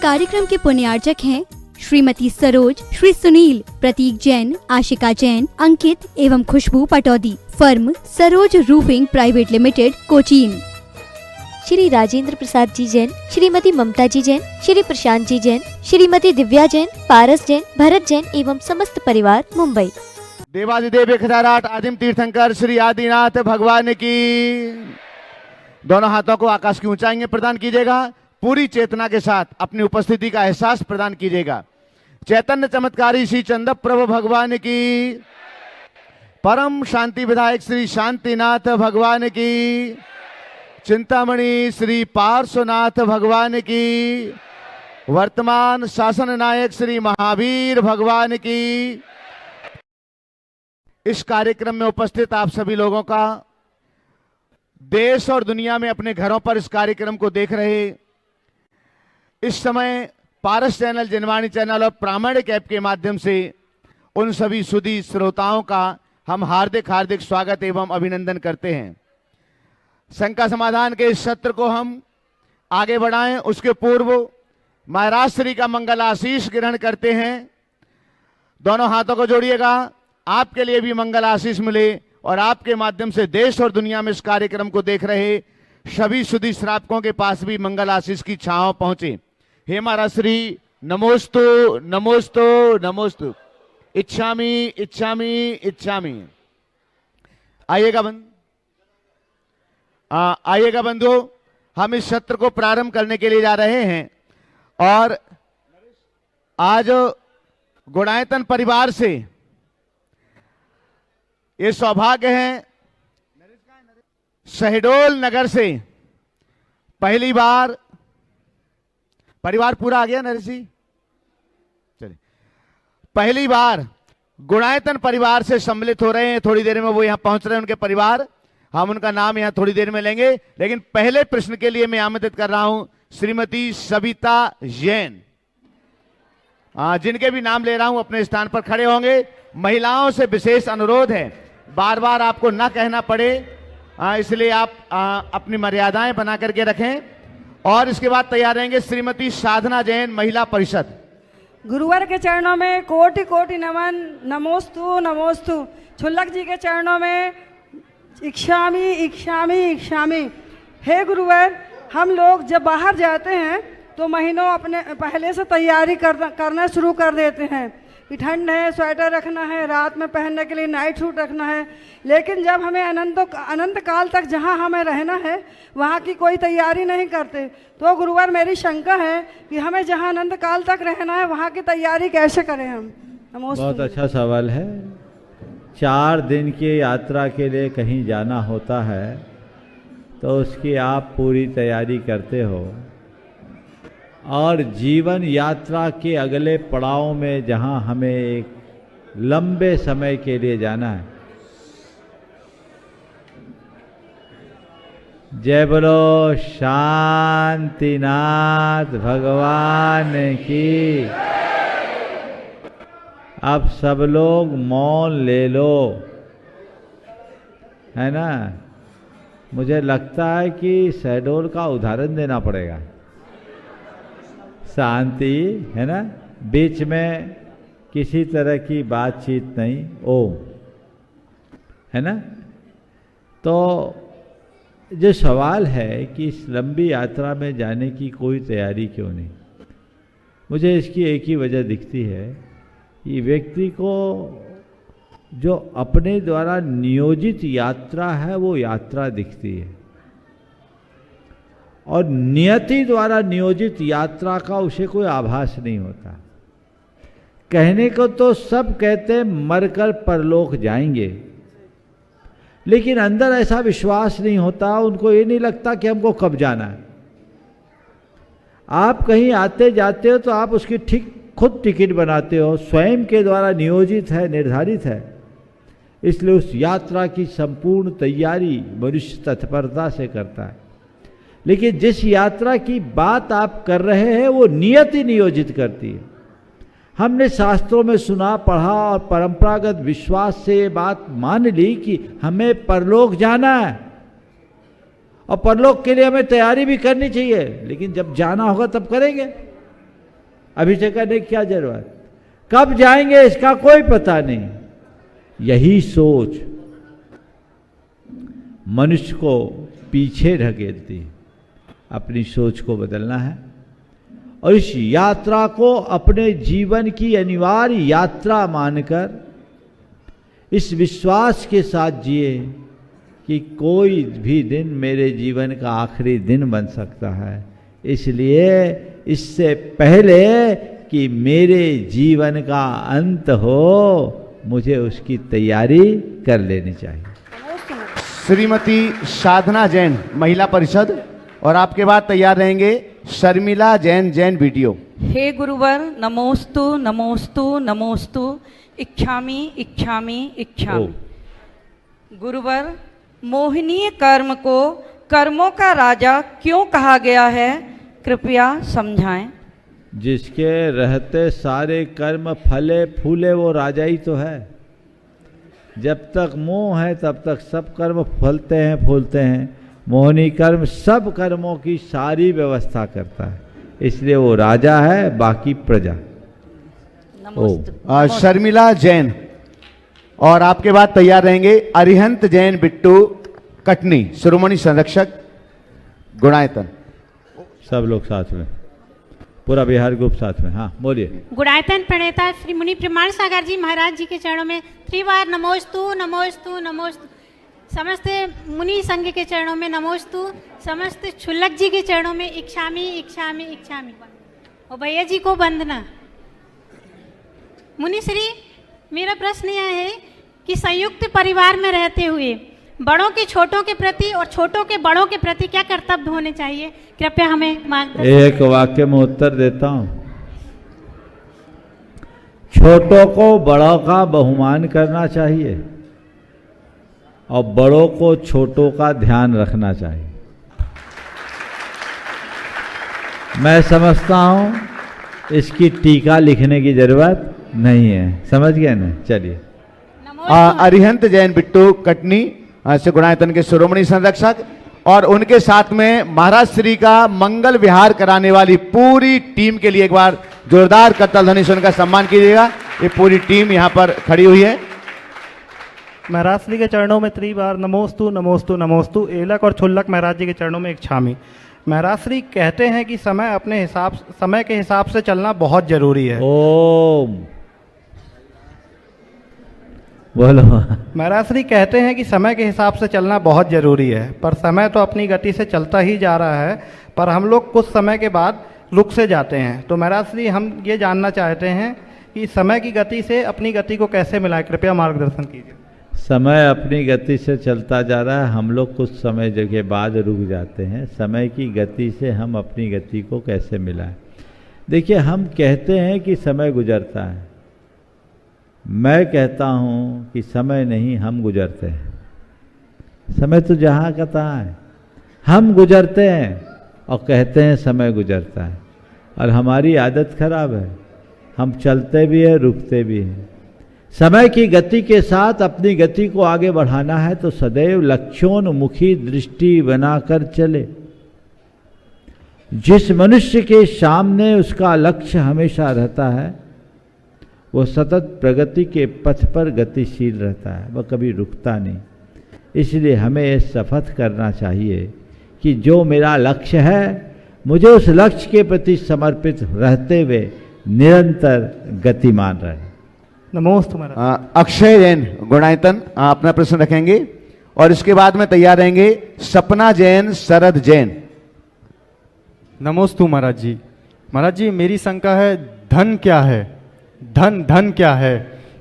कार्यक्रम के पुण्यार्चक हैं श्रीमती सरोज, श्री सुनील, प्रतीक जैन, आशिका जैन, अंकित एवं Khushboo Pataudi. Firm Saroj roofing private limited, Cochin. Shri Rajendra Prasad ji Jain, Shrimati Mamta ji Jain, Shri Prashant ji Jain, Shrimati Divya Jain, Paras Jain, Bharat Jain एवं समस्त परिवार, मुंबई। देवादिदेव 1008 आदिम तीर्थंकर श्री आदिनाथ भगवान की। दोनों हाथों को आकाश की ऊंचाई में प्रदान कीजिएगा। पूरी चेतना के साथ अपनी उपस्थिति का एहसास प्रदान कीजिएगा। चैतन्य चमत्कारी श्री चंद्र प्रभु भगवान की। परम शांति विधायक श्री शांतिनाथ भगवान की। चिंतामणि श्री पार्श्वनाथ भगवान की। वर्तमान शासन नायक श्री महावीर भगवान की। इस कार्यक्रम में उपस्थित आप सभी लोगों का, देश और दुनिया में अपने घरों पर इस कार्यक्रम को देख रहे, इस समय पारस चैनल, जनवाणी चैनल और प्रामाणिक ऐप के माध्यम से उन सभी सुधी श्रोताओं का हम हार्दिक हार्दिक स्वागत एवं अभिनंदन करते हैं। शंका समाधान के इस सत्र को हम आगे बढ़ाएं, उसके पूर्व महाराज श्री का मंगल आशीष ग्रहण करते हैं। दोनों हाथों को जोड़िएगा, आपके लिए भी मंगल आशीष मिले और आपके माध्यम से देश और दुनिया में इस कार्यक्रम को देख रहे सभी सुधी श्रावकों के पास भी मंगल आशीष की छांव पहुंचे। हे महाराज श्री, नमोस्तु नमोस्तु नमोस्तु। इच्छामि इच्छामि इच्छामि। आइएगा बंधु, हम इस सत्र को प्रारंभ करने के लिए जा रहे हैं और आज गुणायतन परिवार से ये सौभाग्य है, शहडोल नगर से पहली बार, परिवार पूरा आ गया नरेश जी, चलिए, पहली बार गुणायतन परिवार से सम्मिलित हो रहे हैं। थोड़ी देर में वो यहां पहुंच रहे हैं, उनके परिवार, हम उनका नाम यहां थोड़ी देर में लेंगे। लेकिन पहले प्रश्न के लिए मैं आमंत्रित कर रहा हूं श्रीमती सविता जैन, जिनके भी नाम ले रहा हूं, अपने स्थान पर खड़े होंगे। महिलाओं से विशेष अनुरोध है, बार बार आपको ना कहना पड़े, इसलिए आप अपनी मर्यादाएं बना करके रखें। और इसके बाद तैयार रहेंगे श्रीमती साधना जैन, महिला परिषद। गुरुवर के चरणों में कोटि कोटि नमन, नमोस्तु नमोस्तु। छुल्लक जी के चरणों में इच्छामि इच्छामि इच्छामि। हे गुरुवर, हम लोग जब बाहर जाते हैं तो महीनों अपने पहले से तैयारी करना शुरू कर देते हैं कि ठंड है, स्वेटर रखना है, रात में पहनने के लिए नाइट सूट रखना है। लेकिन जब हमें अनंत काल तक जहां हमें रहना है वहां की कोई तैयारी नहीं करते। तो गुरुवर, मेरी शंका है कि हमें जहां अनंत काल तक रहना है वहां की तैयारी कैसे करें हम? बहुत अच्छा सवाल है। 4 दिन की यात्रा के लिए कहीं जाना होता है तो उसकी आप पूरी तैयारी करते हो, और जीवन यात्रा के अगले पड़ाव में जहां हमें एक लंबे समय के लिए जाना है। जय बोलो शांतिनाथ भगवान की। अब सब लोग मौन ले लो, है ना। मुझे लगता है कि शहडोल का उदाहरण देना पड़ेगा। शांति, है ना, बीच में किसी तरह की बातचीत नहीं, ओम, है ना। तो जो सवाल है कि इस लंबी यात्रा में जाने की कोई तैयारी क्यों नहीं, मुझे इसकी एक ही वजह दिखती है कि व्यक्ति को जो अपने द्वारा नियोजित यात्रा है वो यात्रा दिखती है, और नियति द्वारा नियोजित यात्रा का उसे कोई आभास नहीं होता। कहने को तो सब कहते मरकर परलोक जाएंगे, लेकिन अंदर ऐसा विश्वास नहीं होता, उनको ये नहीं लगता कि हमको कब जाना है। आप कहीं आते जाते हो तो आप उसकी ठीक खुद टिकट बनाते हो, स्वयं के द्वारा नियोजित है, निर्धारित है। इसलिए उस यात्रा की संपूर्ण तैयारी मनुष्य तत्परता से करता है। लेकिन जिस यात्रा की बात आप कर रहे हैं वो नियति नियोजित करती है। हमने शास्त्रों में सुना, पढ़ा और परंपरागत विश्वास से ये बात मान ली कि हमें परलोक जाना है और परलोक के लिए हमें तैयारी भी करनी चाहिए, लेकिन जब जाना होगा तब करेंगे। अभी से करने की क्या जरूरत, कब जाएंगे इसका कोई पता नहीं। यही सोच मनुष्य को पीछे ढकेलती है। अपनी सोच को बदलना है और इस यात्रा को अपने जीवन की अनिवार्य यात्रा मानकर इस विश्वास के साथ जिए कि कोई भी दिन मेरे जीवन का आखिरी दिन बन सकता है, इसलिए इससे पहले कि मेरे जीवन का अंत हो मुझे उसकी तैयारी कर लेनी चाहिए। श्रीमती साधना जैन महिला परिषद, और आपके बाद तैयार रहेंगे शर्मिला जैन, जैन वीडियो। हे गुरुवर नमोस्तु नमोस्तु नमोस्तु, इच्छामि इच्छामि इच्छामि। गुरुवर, मोहनीय कर्म को कर्मों का राजा क्यों कहा गया है, कृपया समझाएं। जिसके रहते सारे कर्म फले फूले वो राजा ही तो है। जब तक मोह है तब तक सब कर्म फलते हैं फूलते हैं। मोहनी कर्म सब कर्मों की सारी व्यवस्था करता है, इसलिए वो राजा है, बाकी प्रजा। शर्मिला जैन, और आपके बाद तैयार रहेंगे अरिहंत जैन बिट्टू कटनी, शिरोमणि संरक्षक गुणायतन। सब लोग साथ में, पूरा बिहार ग्रुप साथ में। हाँ बोलिए। गुणायतन प्रणेता श्री मुनि प्रमाण सागर जी महाराज जी के चरणों में त्रिवार नमोस्तु नमोस्तु नमोस्तु। समस्त मुनि संघ के चरणों में नमोस्तु। समस्त क्षुल्लक जी के चरणों में इच्छामि इच्छामि इच्छामि। और भैया जी को वंदना। मुनि श्री, मेरा प्रश्न यह है कि संयुक्त परिवार में रहते हुए बड़ों के छोटों के प्रति और छोटों के बड़ों के प्रति क्या कर्तव्य होने चाहिए, कृपया हमें मार्गदर्शन। एक वाक्य में उत्तर देता हूं। छोटों को बड़ों का बहुमान करना चाहिए और बड़ों को छोटों का ध्यान रखना चाहिए। मैं समझता हूं इसकी टीका लिखने की जरूरत नहीं है, समझ गए ना। चलिए। अरिहंत जैन बिट्टू कटनी से गुणायतन के शिरोमणि संरक्षक, और उनके साथ में महाराज श्री का मंगल विहार कराने वाली पूरी टीम के लिए एक बार जोरदार करताल ध्वनि से उनका सम्मान कीजिएगा। ये पूरी टीम यहाँ पर खड़ी हुई है। महाराज श्री के चरणों में त्रिबार नमोस्तु नमोस्तु नमोस्तु। एलक और छुल्लक महाराज जी के चरणों में इच्छामि। महाराज श्री कहते हैं कि समय के हिसाब से चलना बहुत जरूरी है। ओम बोलो। महाराज श्री कहते हैं कि समय के हिसाब से चलना बहुत जरूरी है, पर समय तो अपनी गति से चलता ही जा रहा है, पर हम लोग कुछ समय के बाद रुक से जाते हैं। तो महाराज श्री, हम ये जानना चाहते हैं कि समय की गति से अपनी गति को कैसे मिलाएं, कृपया मार्गदर्शन कीजिए। समय अपनी गति से चलता जा रहा है, हम लोग कुछ समय के बाद रुक जाते हैं। समय की गति से हम अपनी गति को कैसे मिलाएं? देखिए, हम कहते हैं कि समय गुजरता है, मैं कहता हूँ कि समय नहीं, हम गुजरते हैं। समय तो जहाँ का तहाँ है, हम गुजरते हैं और कहते हैं समय गुजरता है। और हमारी आदत खराब है, हम चलते भी हैं रुकते भी हैं। समय की गति के साथ अपनी गति को आगे बढ़ाना है तो सदैव लक्ष्योन्मुखी दृष्टि बनाकर चले। जिस मनुष्य के सामने उसका लक्ष्य हमेशा रहता है वो सतत प्रगति के पथ पर गतिशील रहता है, वह कभी रुकता नहीं। इसलिए हमें यह शपथ करना चाहिए कि जो मेरा लक्ष्य है मुझे उस लक्ष्य के प्रति समर्पित रहते हुए निरंतर गतिमान रहे। नमोस्तु महाराज। अक्षय जैन गुणायतन अपना प्रश्न रखेंगे, और इसके बाद में तैयार रहेंगे सपना जैन, शरद जैन। नमोस्तु महाराज जी। महाराज जी, मेरी शंका है, धन क्या है? धन क्या है?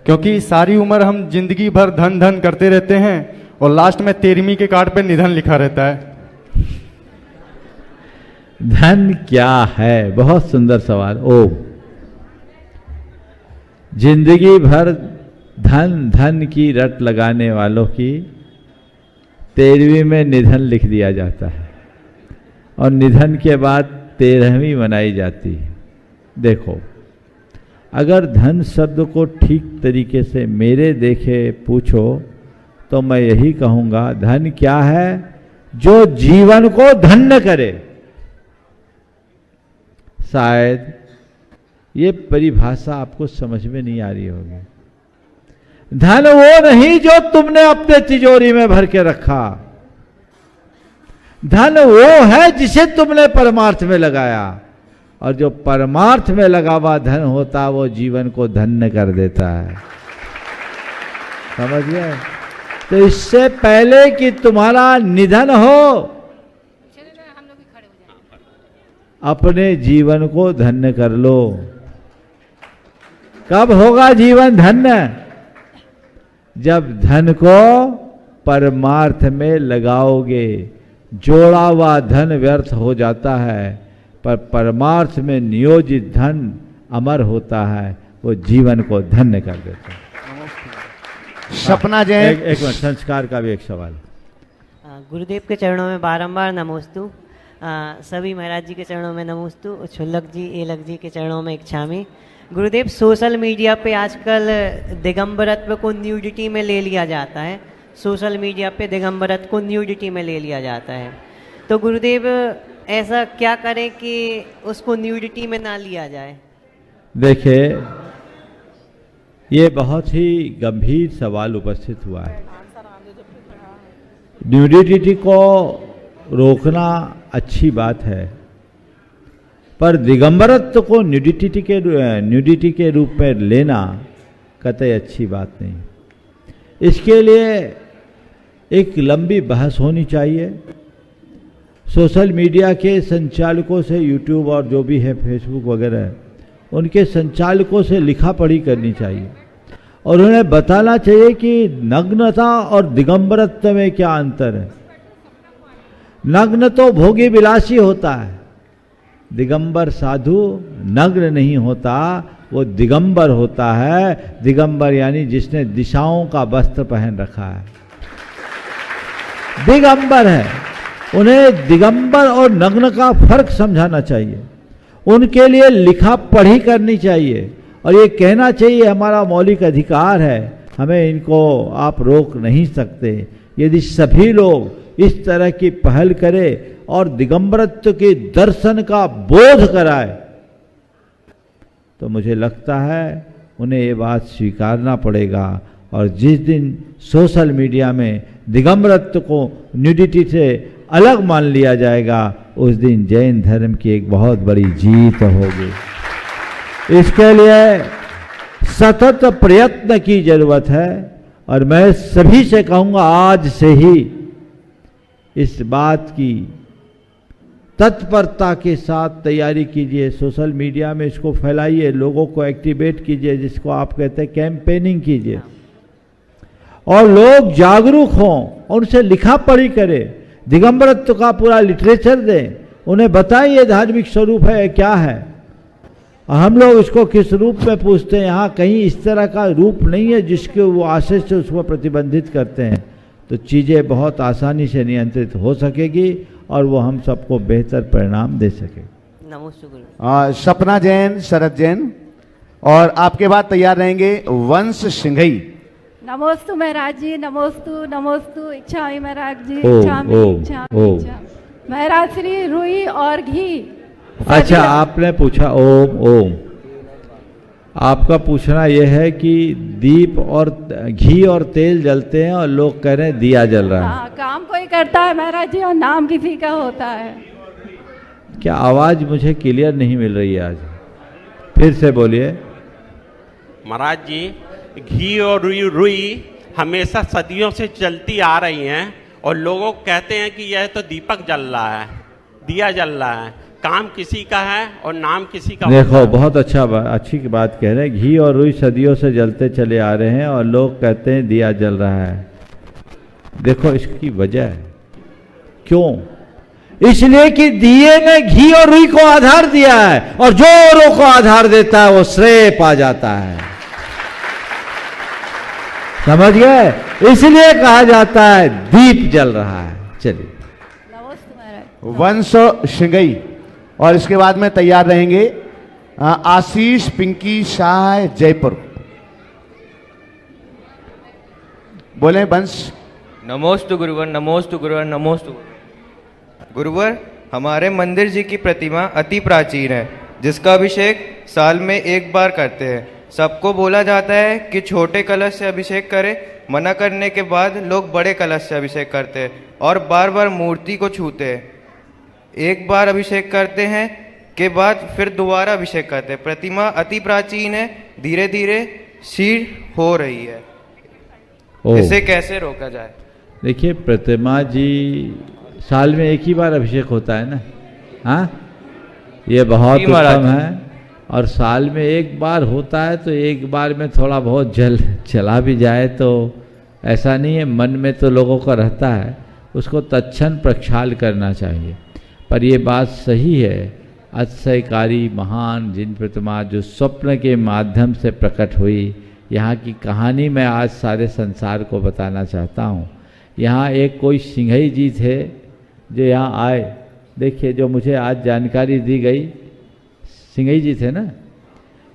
क्योंकि सारी उम्र हम जिंदगी भर धन करते रहते हैं और लास्ट में 13वीं के कार्ड पे निधन लिखा रहता है। धन क्या है? बहुत सुंदर सवाल। ओ, जिंदगी भर धन की रट लगाने वालों की 13वीं में निधन लिख दिया जाता है और निधन के बाद 13वीं मनाई जाती है। देखो, अगर धन शब्द को ठीक तरीके से मेरे देखे पूछो तो मैं यही कहूँगा, धन क्या है? जो जीवन को धन्य करे। शायद ये परिभाषा आपको समझ में नहीं आ रही होगी। धन वो नहीं जो तुमने अपने तिजोरी में भर के रखा, धन वो है जिसे तुमने परमार्थ में लगाया, और जो परमार्थ में लगा हुआ धन होता वो जीवन को धन्य कर देता है। समझ गए? तो इससे पहले कि तुम्हारा निधन हो, अपने जीवन को धन्य कर लो। कब होगा जीवन धन्य? जब धन को परमार्थ में लगाओगे। जोड़ा हुआ धन व्यर्थ हो जाता है, पर परमार्थ में नियोजित धन अमर होता है, वो जीवन को धन्य कर देता है। सपना जैन, एक मिनट, संस्कार का भी एक सवाल। गुरुदेव के चरणों में बारंबार नमोस्तु। सभी महाराज जी के चरणों में नमोस्तु। छुल्लक जी, एलक जी के चरणों में इच्छामी। गुरुदेव, सोशल मीडिया पे आजकल दिगंबरत्व को न्यूडिटी में ले लिया जाता है। सोशल मीडिया पे दिगंबरत्व को न्यूडिटी में ले लिया जाता है, तो गुरुदेव ऐसा क्या करें कि उसको न्यूडिटी में ना लिया जाए? देखिए, ये बहुत ही गंभीर सवाल उपस्थित हुआ है। न्यूडिटी को रोकना अच्छी बात है, पर दिगंबरत्व को न्यूडिटी के रूप में लेना कतई अच्छी बात नहीं। इसके लिए एक लंबी बहस होनी चाहिए। सोशल मीडिया के संचालकों से, यूट्यूब और जो भी है फेसबुक वगैरह, उनके संचालकों से लिखा पढ़ी करनी चाहिए और उन्हें बताना चाहिए कि नग्नता और दिगंबरत्व में क्या अंतर है। नग्न तो भोगी विलासी होता है, दिगंबर साधु नग्न नहीं होता, वो दिगंबर होता है। दिगंबर यानी जिसने दिशाओं का वस्त्र पहन रखा है, दिगंबर है। उन्हें दिगंबर और नग्न का फर्क समझाना चाहिए, उनके लिए लिखा पढ़ी करनी चाहिए और ये कहना चाहिए हमारा मौलिक अधिकार है, हमें इनको आप रोक नहीं सकते। यदि सभी लोग इस तरह की पहल करें और दिगंबरत्व के दर्शन का बोध कराए, तो मुझे लगता है उन्हें ये बात स्वीकारना पड़ेगा। और जिस दिन सोशल मीडिया में दिगंबरत्व को न्यूडिटी से अलग मान लिया जाएगा, उस दिन जैन धर्म की एक बहुत बड़ी जीत होगी। इसके लिए सतत प्रयत्न की जरूरत है और मैं सभी से कहूँगा आज से ही इस बात की तत्परता के साथ तैयारी कीजिए। सोशल मीडिया में इसको फैलाइए, लोगों को एक्टिवेट कीजिए, जिसको आप कहते हैं कैंपेनिंग कीजिए, और लोग जागरूक हों और उनसे लिखा पढ़ी करें, दिगंबरत्व का पूरा लिटरेचर दें, उन्हें बताएं ये धार्मिक स्वरूप है क्या है। और हम लोग इसको किस रूप में पूछते हैं, यहाँ कहीं इस तरह का रूप नहीं है जिसके वो आशय से उसको प्रतिबंधित करते हैं, तो चीज़ें बहुत आसानी से नियंत्रित हो सकेगी और वो हम सबको बेहतर परिणाम दे सकेगी। नमस्ते गुरु। सपना जैन, शरद जैन, और आपके बाद तैयार रहेंगे वंश सिंघई। नमोस्तु महाराज जी, नमोस्तु नमोस्तु। इच्छामी महाराज जी, ओम, इच्छामी ओम, इच्छामी ओम। इच्छामी। महाराज श्री रुई और घी। अच्छा, आपने पूछा ओम ओम। आपका पूछना यह है कि दीप और घी और तेल जलते हैं और लोग कह रहे हैं दिया जल रहा है। हाँ, काम कोई करता है महाराज जी और नाम किसी का होता है। क्या आवाज मुझे क्लियर नहीं मिल रही है आज? फिर से बोलिए। महाराज जी, घी और रुई हमेशा सदियों से चलती आ रही हैं और लोगों कहते हैं कि यह तो दीपक जल रहा है, दिया जल रहा है। काम किसी का है और नाम किसी का। देखो, बहुत अच्छी बात कह रहे हैं। घी और रुई सदियों से जलते चले आ रहे हैं और लोग कहते हैं दिया जल रहा है। देखो इसकी वजह है, क्यों? इसलिए कि दिए ने घी और रुई को आधार दिया है और जो औरों को आधार देता है वो श्रेय पा जाता है। समझ गए? इसलिए कहा जाता है दीप जल रहा है। चलिए, वंश सिंघई, और इसके बाद में तैयार रहेंगे आशीष पिंकी शाह, जयपुर। बोले वंश। नमोस्तु गुरुवर, नमोस्तु गुरुवर, नमोस्तु गुरुवर। हमारे मंदिर जी की प्रतिमा अति प्राचीन है, जिसका अभिषेक साल में एक बार करते हैं। सबको बोला जाता है कि छोटे कलश से अभिषेक करें, मना करने के बाद लोग बड़े कलश से अभिषेक करते हैं और बार बार मूर्ति को छूते हैं। एक बार अभिषेक करते हैं के बाद फिर दोबारा अभिषेक करते हैं। प्रतिमा अति प्राचीन है, धीरे धीरे क्षीण हो रही है, इसे कैसे रोका जाए? देखिए, प्रतिमा जी साल में एक ही बार अभिषेक होता है ना, हाँ, ये बहुत उत्तम है। और साल में एक बार होता है तो एक बार में थोड़ा बहुत जल चला भी जाए तो ऐसा नहीं है, मन में तो लोगों का रहता है, उसको तत्क्षण प्रक्षाल करना चाहिए। पर ये बात सही है, अतिशयकारी महान जिन प्रतिमा जो स्वप्न के माध्यम से प्रकट हुई, यहाँ की कहानी मैं आज सारे संसार को बताना चाहता हूँ। यहाँ एक कोई सिंघई जी थे जो यहाँ आए, देखिए जो मुझे आज जानकारी दी गई, सिंघई जी थे ना,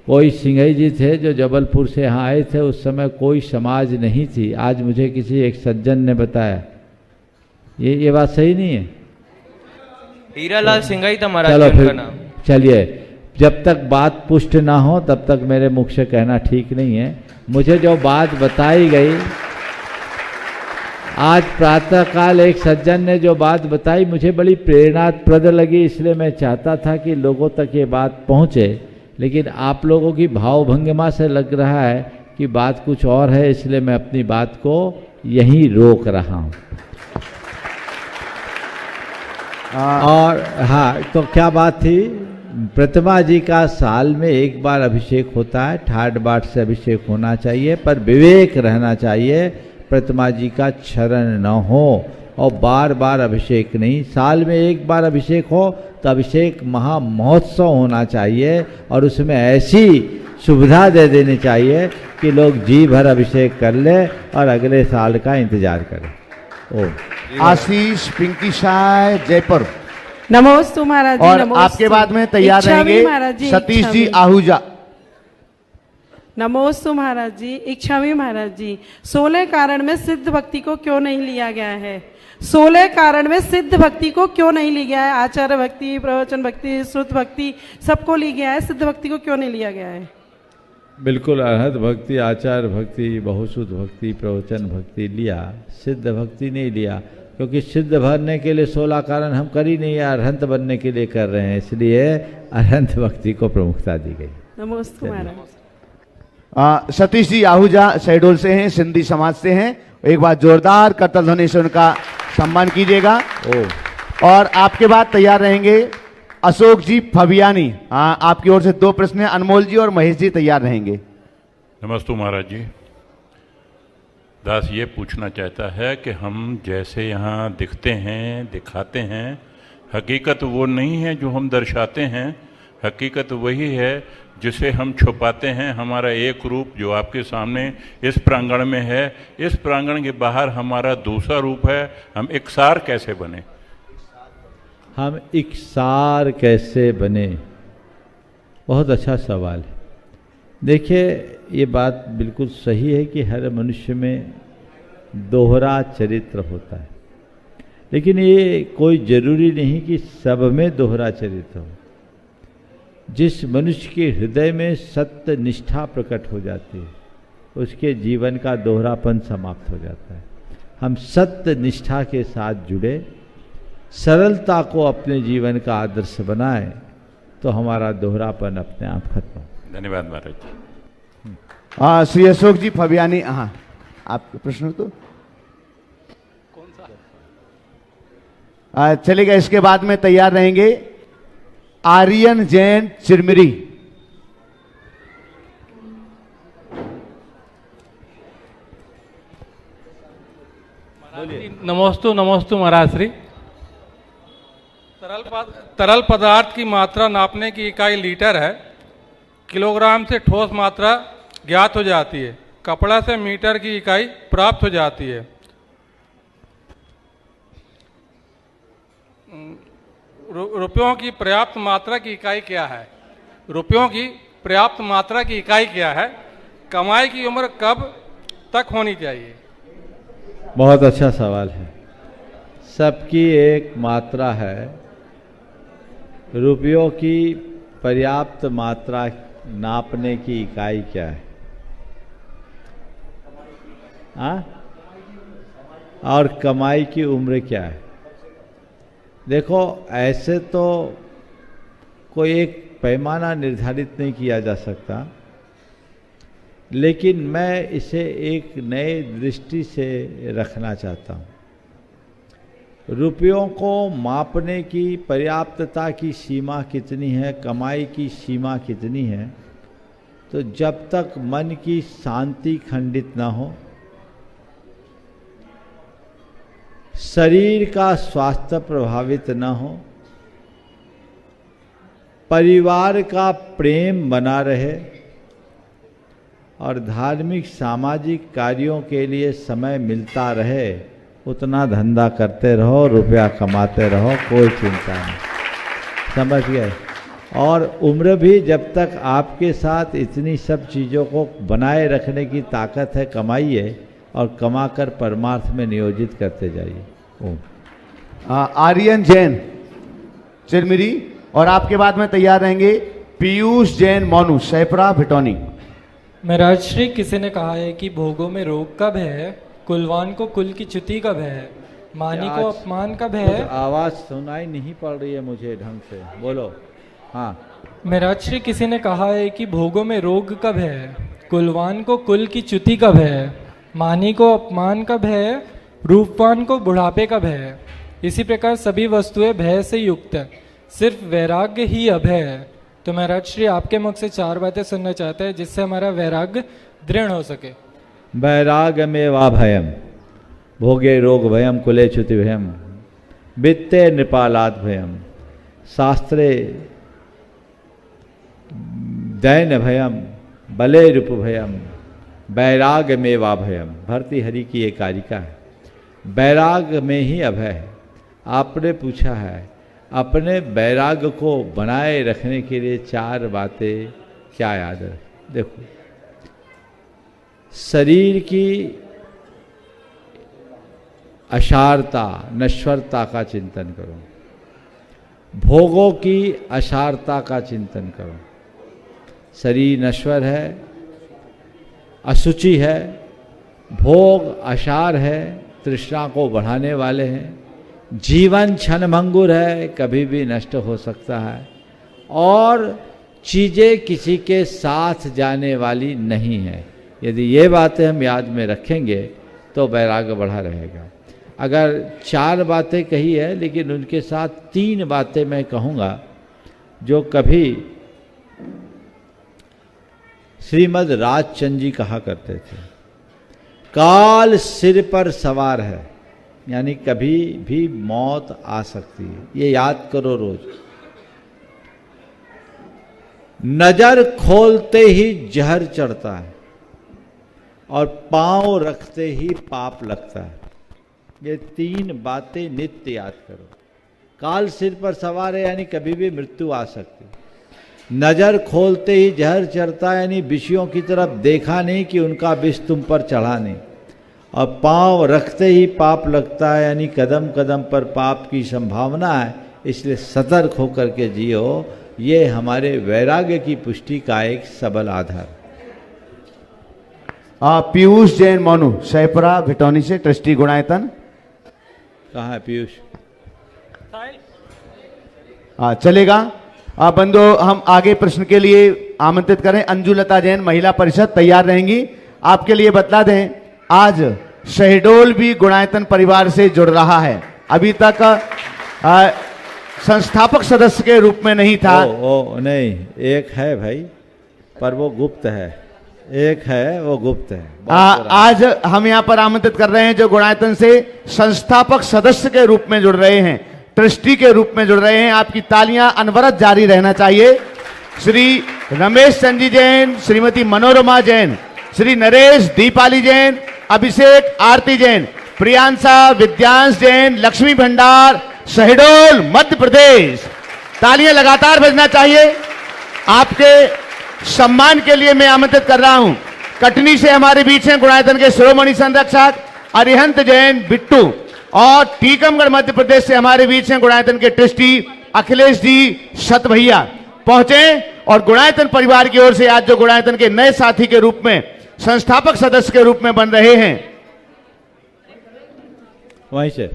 कोई सिंघई जी थे जो जबलपुर से यहाँ आए थे। उस समय कोई समाज नहीं थी, आज मुझे किसी एक सज्जन ने बताया। ये बात सही नहीं है? हीरालाल सिंघई था महाराज। चलो उनका फिर नाम। चलिए, जब तक बात पुष्ट ना हो तब तक मेरे मुख से कहना ठीक नहीं है। मुझे जो बात बताई गई आज प्रातःकाल, एक सज्जन ने जो बात बताई मुझे बड़ी प्रेरणाप्रद लगी, इसलिए मैं चाहता था कि लोगों तक ये बात पहुँचे। लेकिन आप लोगों की भावभंगिमा से लग रहा है कि बात कुछ और है, इसलिए मैं अपनी बात को यहीं रोक रहा हूँ। और हाँ, तो क्या बात थी? प्रतिमा जी का साल में एक बार अभिषेक होता है, ठाट बाट से अभिषेक होना चाहिए, पर विवेक रहना चाहिए, प्रतिमा जी का क्षरण न हो और बार बार अभिषेक नहीं। साल में एक बार अभिषेक हो तो अभिषेक महा महोत्सव होना चाहिए और उसमें ऐसी सुविधा दे देनी चाहिए कि लोग जी भर अभिषेक कर ले और अगले साल का इंतजार करें। ओम। आशीष पिंकी शाह, जयपुर। नमोस्तु महाराज जी। और नमोस्तु। आपके बाद में तैयार रहेंगे सतीश जी आहूजा। नमोस्तु महाराज जी। इच्छामी महाराज जी, 16 कारण में सिद्ध भक्ति को क्यों नहीं लिया गया है? 16 कारण में सिद्ध भक्ति को क्यों नहीं लिया गया है? आचार्य भक्ति, प्रवचन भक्ति, श्रुत भक्ति सबको ली गया है, सिद्ध भक्ति को क्यों नहीं लिया गया है? बिल्कुल, अरहत भक्ति, आचार भक्ति, बहुश्रुत भक्ति, प्रवचन भक्ति लिया, सिद्ध भक्ति नहीं लिया, क्योंकि सिद्ध भरने के लिए 16 कारण हम कर ही नहीं है, अरहंत बनने के लिए कर रहे हैं, इसलिए अरहंत भक्ति को प्रमुखता दी गई। नमोस्तु महाराज। सतीश जी आहूजा शहडोल से हैं, सिंधी समाज से हैं। एक बार जोरदार करतल ध्वनि से उनका सम्मान कीजिएगा। और आपके बाद तैयार रहेंगे अशोक जी फबियानी। आपकी ओर से 2 प्रश्न हैं, अनमोल जी और महेश जी तैयार रहेंगे। नमस्ते महाराज जी। दास ये पूछना चाहता है कि हम जैसे यहाँ दिखते हैं, दिखाते हैं, हकीकत वो नहीं है जो हम दर्शाते हैं, हकीकत वही है जिसे हम छुपाते हैं। हमारा एक रूप जो आपके सामने इस प्रांगण में है, इस प्रांगण के बाहर हमारा दूसरा रूप है। हम एकसार कैसे बने? हम एकसार कैसे बने, बहुत अच्छा सवाल है। देखिए, ये बात बिल्कुल सही है कि हर मनुष्य में दोहरा चरित्र होता है, लेकिन ये कोई जरूरी नहीं कि सब में दोहरा चरित्र हो। जिस मनुष्य के हृदय में सत्य निष्ठा प्रकट हो जाती है, उसके जीवन का दोहरापन समाप्त हो जाता है। हम सत्य निष्ठा के साथ जुड़े, सरलता को अपने जीवन का आदर्श बनाए, तो हमारा दोहरापन अपने आप खत्म। धन्यवाद महाराज जी। श्री अशोक जी फबियानी। हाँ, आपके प्रश्न तो कौन सा चलेगा। इसके बाद में तैयार रहेंगे आर्यन जैन चिरमिरी। नमोस्तु नमोस्तु महाराज श्री। तरल पदार्थ की मात्रा नापने की इकाई लीटर है, किलोग्राम से ठोस मात्रा ज्ञात हो जाती है, कपड़ा से मीटर की इकाई प्राप्त हो जाती है। रुपयों की पर्याप्त मात्रा की इकाई क्या है? रुपयों की पर्याप्त मात्रा की इकाई क्या है? कमाई की उम्र कब तक होनी चाहिए? बहुत अच्छा सवाल है। सबकी एक मात्रा है। रुपयों की पर्याप्त मात्रा नापने की इकाई क्या है? और कमाई की उम्र क्या है? देखो, ऐसे तो कोई एक पैमाना निर्धारित नहीं किया जा सकता, लेकिन मैं इसे एक नए दृष्टि से रखना चाहता हूँ। रुपयों को मापने की पर्याप्तता की सीमा कितनी है, कमाई की सीमा कितनी है, तो जब तक मन की शांति खंडित ना हो, शरीर का स्वास्थ्य प्रभावित न हो, परिवार का प्रेम बना रहे और धार्मिक सामाजिक कार्यों के लिए समय मिलता रहे, उतना धंधा करते रहो, रुपया कमाते रहो, कोई चिंता नहीं। समझ गए? और उम्र भी जब तक आपके साथ इतनी सब चीज़ों को बनाए रखने की ताकत है, कमाइए और कमाकर परमार्थ में नियोजित करते जाइए। आर्यन जैन चिरमिरी, और आपके बाद में तैयार रहेंगे पीयूष जैन मोनू सैपरा भिटौनी। महाराज श्री, किसी ने कहा है कि भोगों में रोग कब है, कुलवान को कुल की च्युति कब है, मानी को अपमान कब है? आवाज सुनाई नहीं पड़ रही है मुझे ढंग से, बोलो। हाँ महाराज श्री, किसी ने कहा है कि भोगों में रोग कब है, कुलवान को कुल की च्युति कब है, मानी को अपमान कब है, रूपवान को बुढ़ापे कब है। इसी प्रकार सभी वस्तुएं भय से युक्त है, सिर्फ वैराग्य ही अभय है। तो महाराज श्री, आपके मुख से 4 बातें सुनना चाहते हैं जिससे हमारा वैराग्य दृढ़ हो सके। वैराग्य में वा भयम, भोगे रोग भयम, कुले च्युति भयम, वित्ते नृपालाद भयम, शास्त्रे दैन भयम, बले रूप भयम, वैराग्य में वा भयम। भर्तृहरि की एक कारिका है। वैराग्य में ही अभय है। आपने पूछा है, अपने वैराग्य को बनाए रखने के लिए 4 बातें क्या याद है? देखो, शरीर की असारता, नश्वरता का चिंतन करो, भोगों की असारता का चिंतन करो। शरीर नश्वर है, असुचि है, भोग असार है, तृष्णा को बढ़ाने वाले हैं, जीवन क्षणभंगुर है, कभी भी नष्ट हो सकता है, और चीज़ें किसी के साथ जाने वाली नहीं है। यदि ये बातें हम याद में रखेंगे तो वैराग्य बढ़ा रहेगा। अगर 4 बातें कही है, लेकिन उनके साथ 3 बातें मैं कहूँगा जो कभी श्रीमद् राजचंद्र जी कहा करते थे। काल सिर पर सवार है, यानी कभी भी मौत आ सकती है, ये याद करो रोज। नजर खोलते ही जहर चढ़ता है और पांव रखते ही पाप लगता है। ये 3 बातें नित्य याद करो। काल सिर पर सवार है, यानी कभी भी मृत्यु आ सकती है। नजर खोलते ही जहर चढ़ता है, यानी विषयों की तरफ देखा नहीं कि उनका विष तुम पर चढ़ा नहीं। और पांव रखते ही पाप लगता है, यानी कदम कदम पर पाप की संभावना है, इसलिए सतर्क होकर के जियो। ये हमारे वैराग्य की पुष्टि का एक सबल आधार। पीयूष जैन मोनू सैपरा भिटौनी से, ट्रस्टी गुणायतन। कहाँ है पीयूष? चलेगा। बंदो, हम आगे प्रश्न के लिए आमंत्रित करें। अंजुलता जैन महिला परिषद तैयार रहेंगी। आपके लिए बतला दें, आज शहडोल भी गुणायतन परिवार से जुड़ रहा है। अभी तक संस्थापक सदस्य के रूप में नहीं था। नहीं, एक है भाई, पर वो गुप्त है। एक है, वो गुप्त है। आज हम यहाँ पर आमंत्रित कर रहे हैं जो गुणायतन से संस्थापक सदस्य के रूप में जुड़ रहे हैं, ट्रस्टी के रूप में जुड़ रहे हैं। आपकी तालियां अनवरत जारी रहना चाहिए। श्री रमेश चंदी जैन, श्रीमती मनोरमा जैन, श्री नरेश दीपाली जैन, अभिषेक आरती जैन, प्रियांशा विद्यांश जैन, लक्ष्मी भंडार, शहडोल मध्य प्रदेश। तालियां लगातार बजना चाहिए। आपके सम्मान के लिए मैं आमंत्रित कर रहा हूं, कटनी से हमारे बीच हैं गुणायतन के शिरोमणि संरक्षक अरिहंत जैन बिट्टू, और टीकमगढ़ मध्य प्रदेश से हमारे बीच हैं गुणायतन के ट्रस्टी अखिलेश जी शत भैया। पहुंचे और गुणायतन परिवार की ओर से आज जो गुणायतन के नए साथी के रूप में, संस्थापक सदस्य के रूप में बन रहे हैं, वहीं से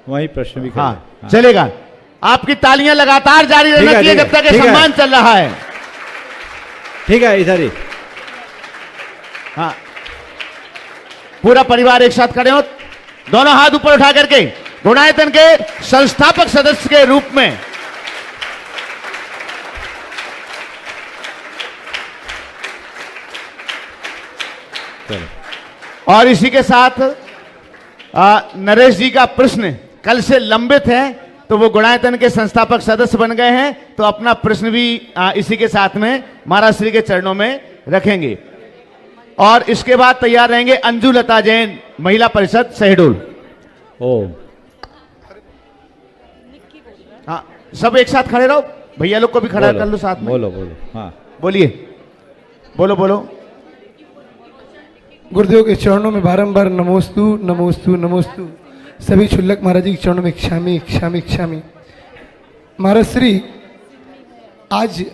वहीं प्रश्न भी हाँ चलेगा। आपकी तालियां लगातार जारी रहना चाहिए जब तक ये सम्मान चल रहा है। ठीक है, इधर ही। हाँ, पूरा परिवार एक साथ खड़े हो, दोनों हाथ ऊपर उठा करके गुणायतन के संस्थापक सदस्य के रूप में और इसी के साथ नरेश जी का प्रश्न कल से लंबित है, तो वो गुणायतन के संस्थापक सदस्य बन गए हैं, तो अपना प्रश्न भी इसी के साथ में महाराज श्री के चरणों में रखेंगे। और इसके बाद तैयार रहेंगे अंजू लता जैन, महिला परिषद शहडोल। हाँ, सब एक साथ खड़े रहो, भैया लोग को भी खड़ा कर लो साथ में। बोलो बोलो, हाँ बोलिए, बोलो बोलो। गुरुदेव के चरणों में बारंबार नमोस्तु नमोस्तु नमोस्तु। सभी क्षुल्लक महाराज जी के चरणों में क्षामी क्षामी क्षामी। महाराज श्री, आज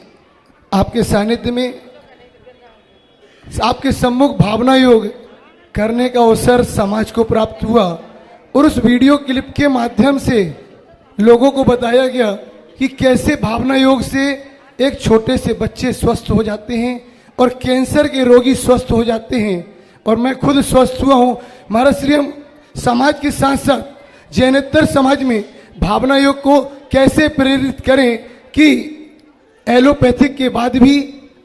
आपके सानिध्य में आपके सम्मुख भावना योग करने का अवसर समाज को प्राप्त हुआ और उस वीडियो क्लिप के माध्यम से लोगों को बताया गया कि कैसे भावना योग से एक छोटे से बच्चे स्वस्थ हो जाते हैं और कैंसर के रोगी स्वस्थ हो जाते हैं। और मैं खुद स्वस्थ हुआ हूँ। महाराज श्री, हम समाज के साथ साथ जैनेतर समाज में भावना योग को कैसे प्रेरित करें कि एलोपैथिक के बाद भी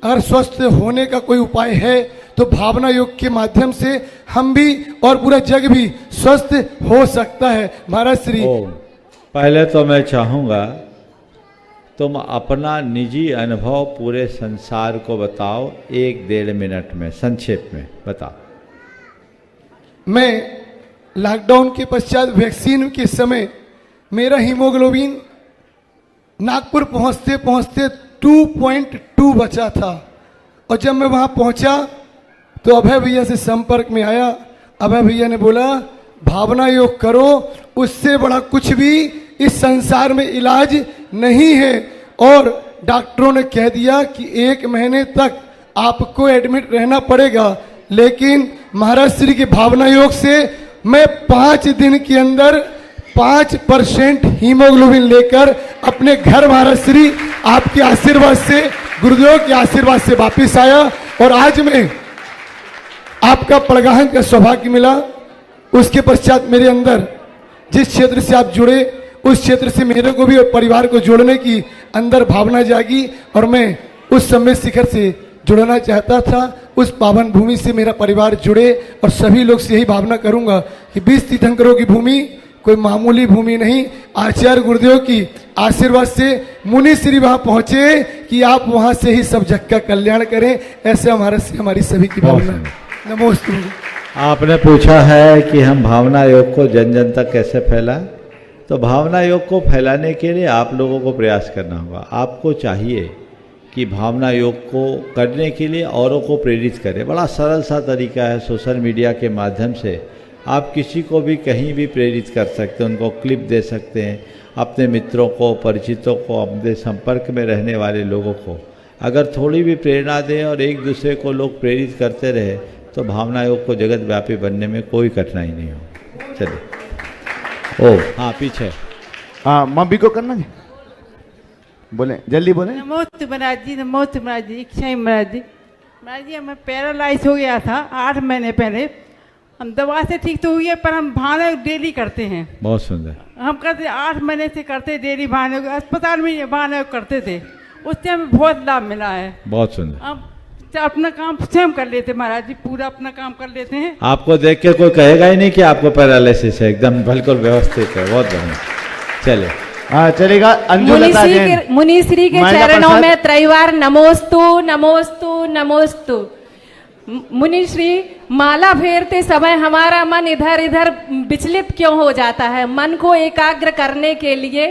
अगर स्वस्थ होने का कोई उपाय है तो भावना योग के माध्यम से हम भी और पूरा जग भी स्वस्थ हो सकता है। महाराज श्री, पहले तो मैं चाहूँगा तुम अपना निजी अनुभव पूरे संसार को बताओ, 1-1.5 मिनट में संक्षेप में बताओ। मैं लॉकडाउन के पश्चात वैक्सीन के समय मेरा हीमोग्लोबिन नागपुर पहुंचते पहुंचते 2.2 बचा था और जब मैं वहां पहुंचा तो अभय भैया से संपर्क में आया। अभय भैया ने बोला भावना योग करो, उससे बड़ा कुछ भी इस संसार में इलाज नहीं है। और डॉक्टरों ने कह दिया कि 1 महीने तक आपको एडमिट रहना पड़ेगा, लेकिन महाराज श्री के भावना योग से मैं 5 दिन के अंदर 5% हीमोग्लोबिन लेकर अपने घर महाराज श्री आपके आशीर्वाद से, गुरुदेव के आशीर्वाद से वापिस आया। और आज मैं आपका प्रोग्राम का सौभाग्य मिला। उसके पश्चात मेरे अंदर जिस क्षेत्र से आप जुड़े उस क्षेत्र से मेरे को भी और परिवार को जोड़ने की अंदर भावना जागी और मैं उस समय शिखर से जुड़ना चाहता था। उस पावन भूमि से मेरा परिवार जुड़े और सभी लोग से यही भावना करूंगा कि 20 तीर्थंकरों की भूमि कोई मामूली भूमि नहीं। आचार्य गुरुदेव की आशीर्वाद से मुनि श्री वहां पहुंचे कि आप वहां से ही सब जग का कल्याण करें, ऐसे हमारी सभी की भावना। नमोस्तु। आपने पूछा है कि हम भावना योग को जन जन तक कैसे फैलाएं, तो भावना योग को फैलाने के लिए आप लोगों को प्रयास करना होगा। आपको चाहिए कि भावना योग को करने के लिए औरों को प्रेरित करें। बड़ा सरल सा तरीका है, सोशल मीडिया के माध्यम से आप किसी को भी कहीं भी प्रेरित कर सकते हैं, उनको क्लिप दे सकते हैं। अपने मित्रों को, परिचितों को, अपने संपर्क में रहने वाले लोगों को अगर थोड़ी भी प्रेरणा दें और एक दूसरे को लोग प्रेरित करते रहे तो भावना योग को जगत व्यापी बनने में कोई कठिनाई नहीं हो। चलिए, हाँ पीछे, हाँ मम्मी को करना है, बोले जल्दी बोले। नमोस्तु महाराज जी, नमोस्तु महाराज जी, इच्छा महाराज जी। महाराज जी, हमें पैरालाइज हो गया था 8 महीने पहले। हम दवा से ठीक तो हुई है, पर हम भावना योग डेली करते हैं। बहुत सुंदर। हम करते 8 महीने से करते डेली भावना योग, अस्पताल में भावना योग करते थे, उससे हमें बहुत लाभ मिला है। बहुत सुंदर। अब अपना काम स्वयं कर लेते महाराज जी, पूरा अपना काम कर लेते हैं। आपको देख के कोई कहेगा ही नहीं कि आपको पैरालिसिस है, एकदम बिल्कुल व्यवस्थित है। बहुत बढ़िया, चले चलेगा। अंजू लता जैन, मुनिश्री के चरणों में त्रैवार नमोस्तु नमोस्तु नमोस्तु। मुनिश्री, माला फेरते समय हमारा मन इधर इधर विचलित क्यों हो जाता है? मन को एकाग्र करने के लिए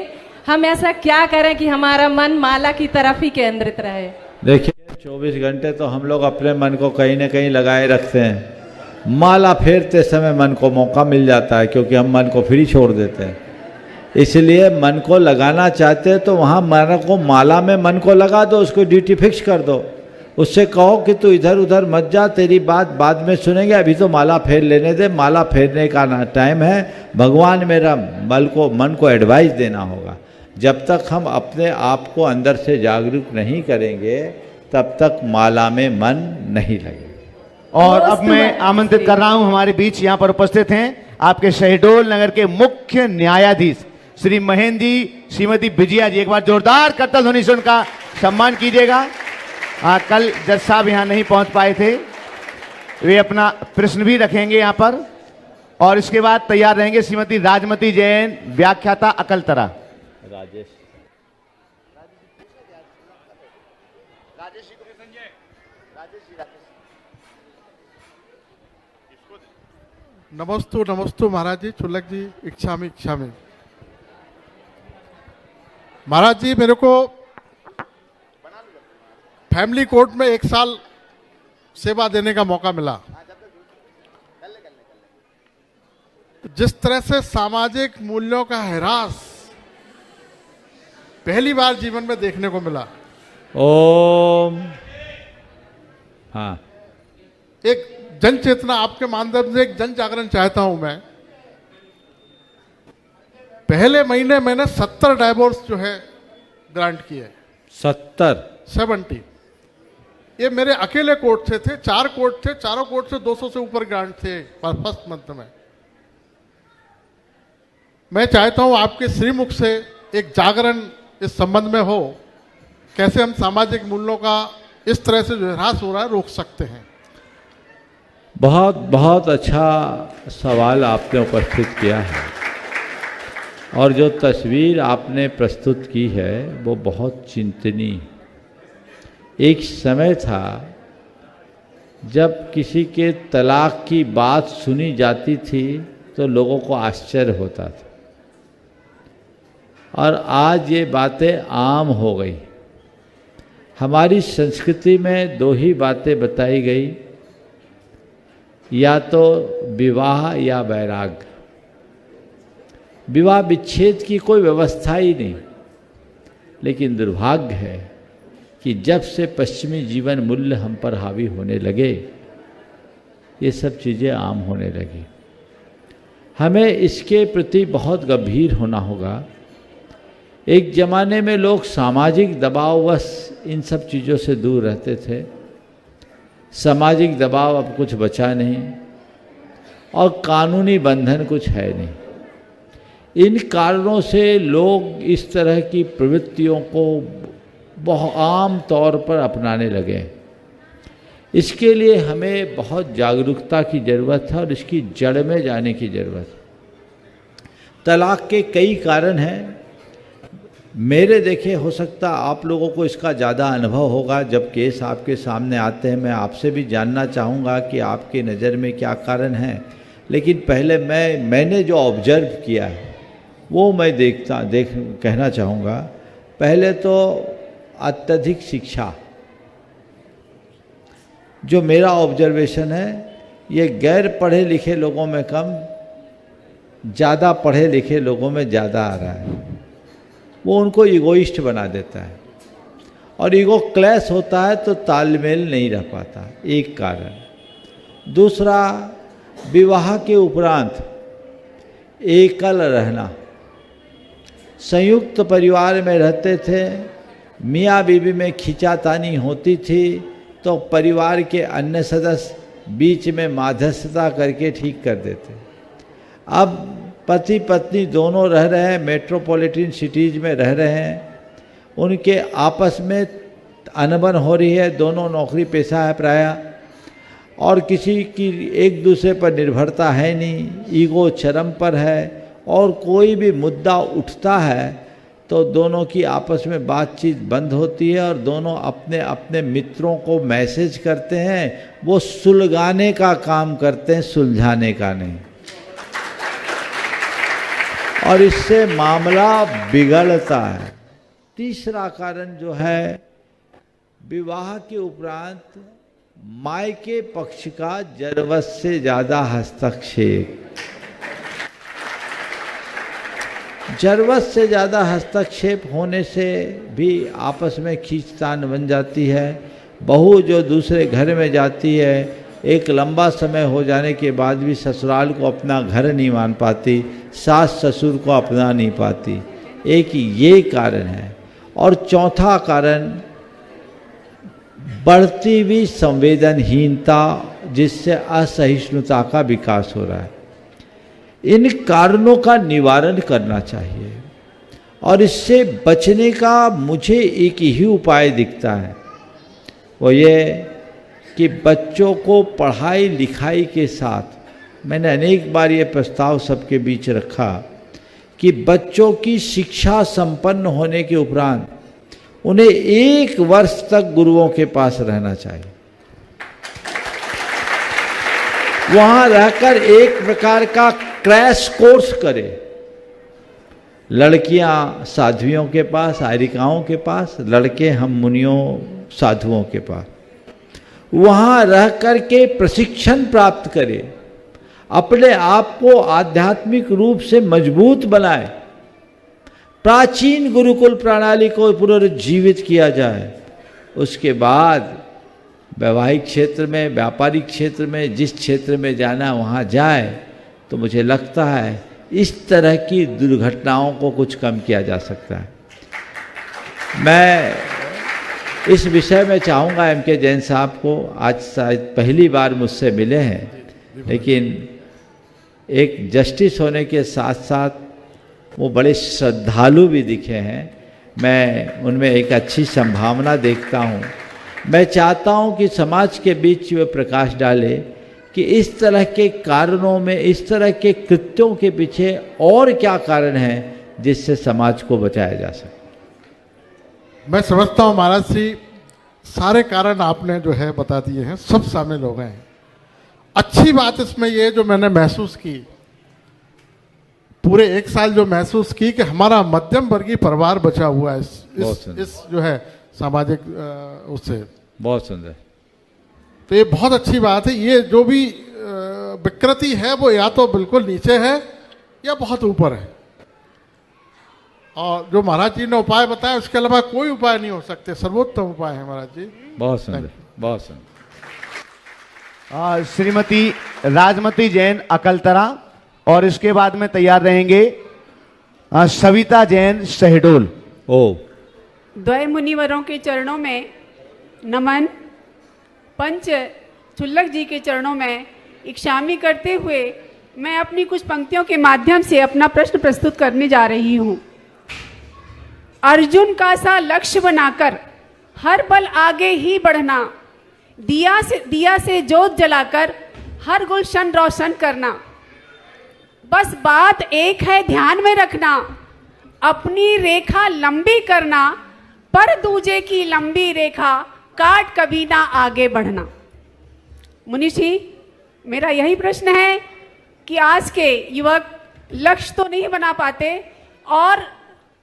हम ऐसा क्या करें कि हमारा मन माला की तरफ ही केंद्रित रहे? देखिए, 24 घंटे तो हम लोग अपने मन को कहीं न कहीं लगाए रखते हैं। माला फेरते समय मन को मौका मिल जाता है, क्योंकि हम मन को फ्री छोड़ देते हैं। इसलिए मन को लगाना चाहते हैं तो वहाँ मन को माला में मन को लगा दो, उसको ड्यूटी फिक्स कर दो। उससे कहो कि तू इधर उधर मत जा, तेरी बात बाद में सुनेंगे, अभी तो माला फेर लेने दे, माला फेरने का ना टाइम है। भगवान मेरा मन को एडवाइस देना होगा। जब तक हम अपने आप को अंदर से जागरूक नहीं करेंगे तब तक माला में मन नहीं लगेगा। और अब मैं आमंत्रित कर रहा हूं, हमारे बीच यहाँ पर उपस्थित हैं आपके शहडोल नगर के मुख्य न्यायाधीश श्री महेंद्र जी, श्रीमती विजया जी। एक बार जोरदार करताल ध्वनि से उनका सम्मान कीजिएगा। कल जज साहब यहाँ नहीं पहुंच पाए थे, वे अपना प्रश्न भी रखेंगे यहाँ पर। और इसके बाद तैयार रहेंगे श्रीमती राजमती जैन, व्याख्याता अकलतरा। राजेश नमस्तु नमस्तु महाराज जी, चुल्लक जी, इच्छामी इच्छामी। महाराज जी, मेरे को फैमिली कोर्ट में 1 साल सेवा देने का मौका मिला। जिस तरह से सामाजिक मूल्यों का ह्रास पहली बार जीवन में देखने को मिला। ओम। हाँ, एक जन चेतना आपके माध्यम से एक जन जागरण चाहता हूं मैं। पहले महीने मैंने 70 डाइवोर्स जो है ग्रांट किए। 70 ये मेरे अकेले कोर्ट से थे। 4 कोर्ट थे, चारों कोर्ट से 200 से ऊपर ग्रांट थे फर्स्ट मंथ में। मैं चाहता हूं आपके श्रीमुख से एक जागरण इस संबंध में हो, कैसे हम सामाजिक मूल्यों का इस तरह से जो ह्रास हो रहा है रोक सकते हैं। बहुत बहुत अच्छा सवाल आपने उपस्थित किया है और जो तस्वीर आपने प्रस्तुत की है वो बहुत चिंतनीय। एक समय था जब किसी के तलाक की बात सुनी जाती थी तो लोगों को आश्चर्य होता था और आज ये बातें आम हो गई। हमारी संस्कृति में 2 ही बातें बताई गई, या तो विवाह या वैराग्य। विवाह विच्छेद की कोई व्यवस्था ही नहीं। लेकिन दुर्भाग्य है कि जब से पश्चिमी जीवन मूल्य हम पर हावी होने लगे ये सब चीज़ें आम होने लगी। हमें इसके प्रति बहुत गंभीर होना होगा। एक ज़माने में लोग सामाजिक दबाववश इन सब चीज़ों से दूर रहते थे। सामाजिक दबाव अब कुछ बचा नहीं और कानूनी बंधन कुछ है नहीं। इन कारणों से लोग इस तरह की प्रवृत्तियों को बहुत आम तौर पर अपनाने लगे। इसके लिए हमें बहुत जागरूकता की ज़रूरत है और इसकी जड़ में जाने की ज़रूरत है। तलाक के कई कारण हैं। मेरे देखे हो सकता आप लोगों को इसका ज़्यादा अनुभव होगा जब केस आपके सामने आते हैं। मैं आपसे भी जानना चाहूँगा कि आपकी नज़र में क्या कारण हैं। लेकिन पहले मैंने जो ऑब्जर्व किया है वो मैं कहना चाहूँगा। पहले तो अत्यधिक शिक्षा, जो मेरा ऑब्जर्वेशन है, ये गैर पढ़े लिखे लोगों में कम, ज़्यादा पढ़े लिखे लोगों में ज़्यादा आ रहा है। वो उनको ईगोइस्ट बना देता है और ईगो क्लैश होता है तो तालमेल नहीं रह पाता, एक कारण। दूसरा, विवाह के उपरांत एकल रहना। संयुक्त परिवार में रहते थे, मियाँ बीवी में खींचातानी होती थी तो परिवार के अन्य सदस्य बीच में मध्यस्थता करके ठीक कर देते। अब पति पत्नी दोनों रह रहे हैं, मेट्रोपॉलिटन सिटीज़ में रह रहे हैं, उनके आपस में अनबन हो रही है, दोनों नौकरी पेशा है प्रायः, और किसी की एक दूसरे पर निर्भरता है नहीं, ईगो चरम पर है, और कोई भी मुद्दा उठता है तो दोनों की आपस में बातचीत बंद होती है और दोनों अपने अपने मित्रों को मैसेज करते हैं। वो सुलगाने का काम करते हैं, सुलझाने का नहीं, और इससे मामला बिगड़ता है। तीसरा कारण जो है, विवाह के उपरांत मायके पक्ष का जरूरत से ज़्यादा हस्तक्षेप। जरूरत से ज़्यादा हस्तक्षेप होने से भी आपस में खींचतान बन जाती है। बहू जो दूसरे घर में जाती है, एक लंबा समय हो जाने के बाद भी ससुराल को अपना घर नहीं मान पाती, सास ससुर को अपना नहीं पाती। एक ये कारण है। और चौथा कारण बढ़ती हुई संवेदनहीनता, जिससे असहिष्णुता का विकास हो रहा है। इन कारणों का निवारण करना चाहिए और इससे बचने का मुझे एक ही उपाय दिखता है, वो ये कि बच्चों को पढ़ाई लिखाई के साथ, मैंने अनेक बार ये प्रस्ताव सबके बीच रखा कि बच्चों की शिक्षा संपन्न होने के उपरांत उन्हें 1 वर्ष तक गुरुओं के पास रहना चाहिए। वहाँ रहकर एक प्रकार का क्रैश कोर्स करे। लड़कियाँ साध्वियों के पास, आयरिकाओं के पास, लड़के हम मुनियों साधुओं के पास, वहाँ रह कर के प्रशिक्षण प्राप्त करे, अपने आप को आध्यात्मिक रूप से मजबूत बनाए, प्राचीन गुरुकुल प्रणाली को पुनर्जीवित किया जाए। उसके बाद वैवाहिक क्षेत्र में, व्यापारिक क्षेत्र में, जिस क्षेत्र में जाना वहाँ जाए। तो मुझे लगता है इस तरह की दुर्घटनाओं को कुछ कम किया जा सकता है। मैं इस विषय में चाहूँगा एम.के. जैन साहब को, आज शायद पहली बार मुझसे मिले हैं, लेकिन एक जस्टिस होने के साथ साथ वो बड़े श्रद्धालु भी दिखे हैं। मैं उनमें एक अच्छी संभावना देखता हूँ। मैं चाहता हूँ कि समाज के बीच वे प्रकाश डाले कि इस तरह के कारणों में, इस तरह के कृत्यों के पीछे और क्या कारण हैं जिससे समाज को बचाया जा सके। मैं समझता हूँ महाराज जी, सारे कारण आपने जो है बता दिए हैं, सब शामिल हो गए हैं। अच्छी बात इसमें ये जो मैंने महसूस की, पूरे 1 साल जो महसूस की कि हमारा मध्यम वर्गीय परिवार बचा हुआ है इस जो है सामाजिक उससे। बहुत सुंदर। तो ये बहुत अच्छी बात है। ये जो भी विकृति है वो या तो बिल्कुल नीचे है या बहुत ऊपर है। और जो महाराज जी ने उपाय बताया उसके अलावा कोई उपाय नहीं हो सकते, सर्वोत्तम उपाय है महाराज जी। बहुत सुंदर, बहुत सुंदर। श्रीमती राजमती जैन अकलतरा, और इसके बाद में तैयार रहेंगे सविता जैन शहडोल। ओ द्वय मुनिवरों के चरणों में नमन, पंच चुल्लक जी के चरणों में इक्षामी करते हुए मैं अपनी कुछ पंक्तियों के माध्यम से अपना प्रश्न प्रस्तुत करने जा रही हूँ। अर्जुन का सा लक्ष्य बनाकर हर पल आगे ही बढ़ना, दिया से जोत जलाकर हर गुलशन रोशन करना। बस बात एक है ध्यान में रखना, अपनी रेखा लंबी करना, पर दूजे की लंबी रेखा काट कभी ना आगे बढ़ना। मुनीष जी, मेरा यही प्रश्न है कि आज के युवक लक्ष्य तो नहीं बना पाते और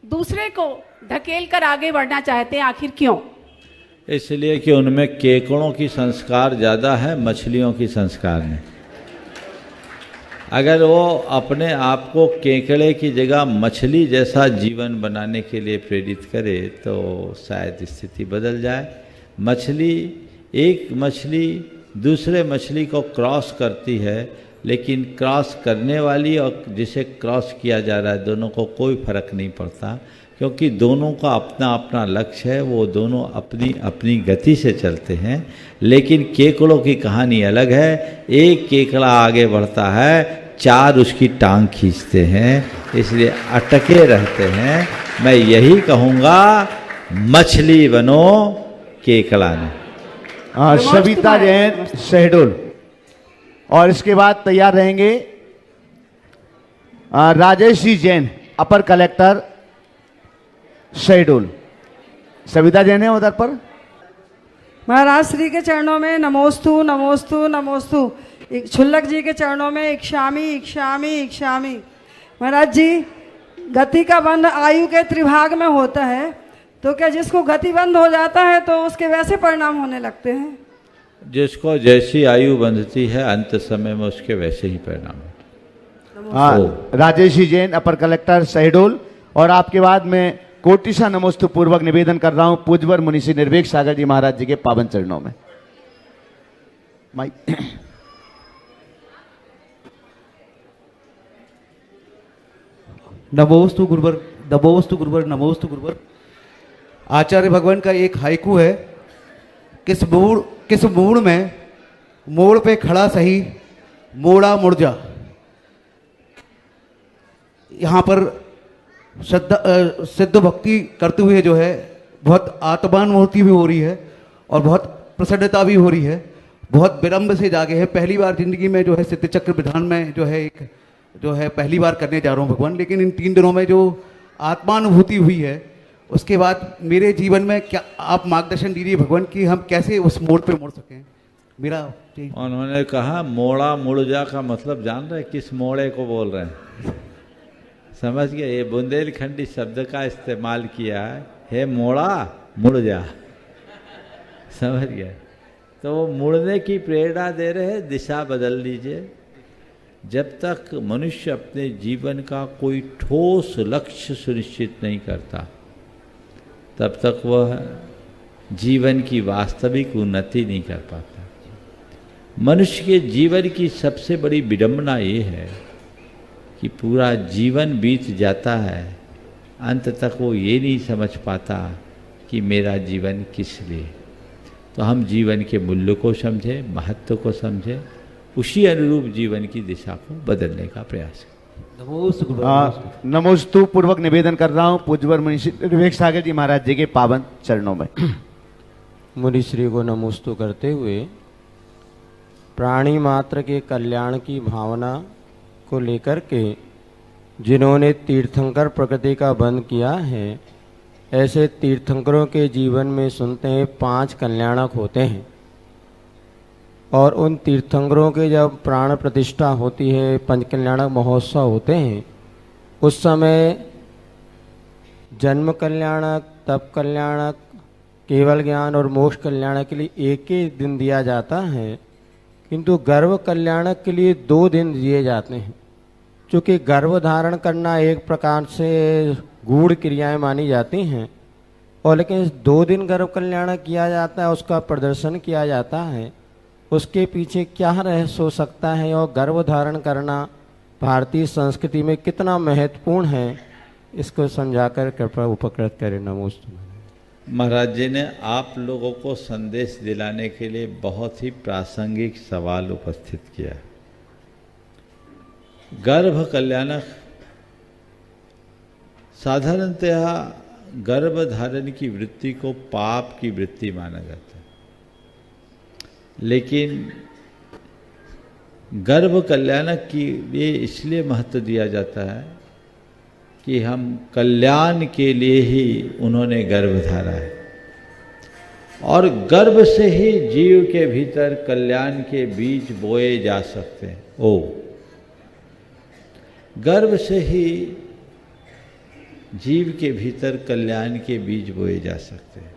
दूसरे को धकेल कर आगे बढ़ना चाहते हैं, आखिर क्यों? इसलिए कि उनमें केकड़ों की संस्कार ज़्यादा है, मछलियों की संस्कार नहीं। अगर वो अपने आप को केकड़े की जगह मछली जैसा जीवन बनाने के लिए प्रेरित करे तो शायद स्थिति बदल जाए। एक मछली दूसरे मछली को क्रॉस करती है, लेकिन क्रॉस करने वाली और जिसे क्रॉस किया जा रहा है दोनों को कोई फर्क नहीं पड़ता, क्योंकि दोनों का अपना अपना लक्ष्य है, वो दोनों अपनी अपनी गति से चलते हैं। लेकिन केकड़ों की कहानी अलग है। एक केकड़ा आगे बढ़ता है, 4 उसकी टांग खींचते हैं, इसलिए अटके रहते हैं। मैं यही कहूँगा, मछली बनो, केकड़ा नहीं। सविता जैन शहडोल, और इसके बाद तैयार रहेंगे राजेश जी जैन अपर कलेक्टर शहडोल। सविता जैन है उधर पर। महाराज श्री के चरणों में नमोस्तु नमोस्तु नमोस्तु। छुल्लक जी के चरणों में इक्षामी इक्षामी इक्षामी। महाराज जी, गति का बंध आयु के त्रिभाग में होता है, तो क्या जिसको गति बंद हो जाता है तो उसके वैसे परिणाम होने लगते हैं? जिसको जैसी आयु बंधती है अंत समय में उसके वैसे ही परिणाम होते हैं। राजेश जैन, अपर कलेक्टर शहडोल। और आपके बाद में कोटिशा नमोस्तु पूर्वक निवेदन कर रहा हूं पूज्यवर मुनि श्री निर्भीक सागर जी महाराज जी के पावन चरणों में। माइक। नमोस्तु गुरुवर, नमोस्तु गुरुवर, नमोस्तु गुरुवर। आचार्य भगवान का एक हाइकू है, किस मूड में मोड़ पे खड़ा सही मोड़ा मुड़ जा। यहाँ पर सिद्ध भक्ति करते हुए जो है बहुत आत्मानुभूति भी हो रही है और बहुत प्रसन्नता भी हो रही है, बहुत विलम्ब से जागे हैं। पहली बार जिंदगी में जो है सिद्ध चक्र विधान में जो है एक जो है पहली बार करने जा रहा हूँ भगवान। लेकिन इन 3 दिनों में जो आत्मानुभूति हुई है उसके बाद मेरे जीवन में क्या आप मार्गदर्शन दीजिए भगवान कि हम कैसे उस मोड़ पे मुड़ सकें। मेरा उन्होंने कहा मोड़ा मुड़ जा का मतलब जान रहे किस मोड़े को बोल रहे हैं? समझ गए? ये बुंदेलखंडी शब्द का इस्तेमाल किया है, हे मोड़ा मुड़ जा। समझ गए? तो वो मुड़ने की प्रेरणा दे रहे हैं, दिशा बदल लीजिए। जब तक मनुष्य अपने जीवन का कोई ठोस लक्ष्य सुनिश्चित नहीं करता तब तक वह जीवन की वास्तविक उन्नति नहीं कर पाता। मनुष्य के जीवन की सबसे बड़ी विडंबना ये है कि पूरा जीवन बीत जाता है, अंत तक वो ये नहीं समझ पाता कि मेरा जीवन किस लिए। तो हम जीवन के मूल्य को समझें, महत्व को समझें, उसी अनुरूप जीवन की दिशा को बदलने का प्रयास करें। नमोस्तु पूर्वक निवेदन कर रहा हूं पूज्यवर मुनि श्री विवेक सागर जी महाराज जी के पावन चरणों में। मुनि श्री को नमोस्तु करते हुए प्राणी मात्र के कल्याण की भावना को लेकर के जिन्होंने तीर्थंकर प्रकृति का बंद किया है, ऐसे तीर्थंकरों के जीवन में सुनते हैं 5 कल्याणक होते हैं और उन तीर्थंकरों के जब प्राण प्रतिष्ठा होती है, 5 कल्याणक महोत्सव होते हैं, उस समय जन्म कल्याणक, तप कल्याणक, केवल ज्ञान और मोक्ष कल्याणक के लिए एक ही दिन दिया जाता है, किंतु गर्भ कल्याणक के लिए 2 दिन दिए जाते हैं। चूँकि गर्भ धारण करना एक प्रकार से गूढ़ क्रियाएं मानी जाती हैं और लेकिन 2 दिन गर्भ कल्याण किया जाता है, उसका प्रदर्शन किया जाता है, उसके पीछे क्या रहस्य हो सकता है और गर्भ धारण करना भारतीय संस्कृति में कितना महत्वपूर्ण है, इसको समझाकर कृपया उपकृत करें। नमोस्तु। महाराज जी ने आप लोगों को संदेश दिलाने के लिए बहुत ही प्रासंगिक सवाल उपस्थित किया। गर्भ कल्याणक साधारणतः गर्भ धारण की वृत्ति को पाप की वृत्ति माना जाता है, लेकिन गर्भ कल्याणक के लिए इसलिए महत्व दिया जाता है कि हम कल्याण के लिए ही उन्होंने गर्भ धारा है और गर्भ से ही जीव के भीतर कल्याण के बीज बोए जा सकते हैं। गर्भ से ही जीव के भीतर कल्याण के बीज बोए जा सकते हैं।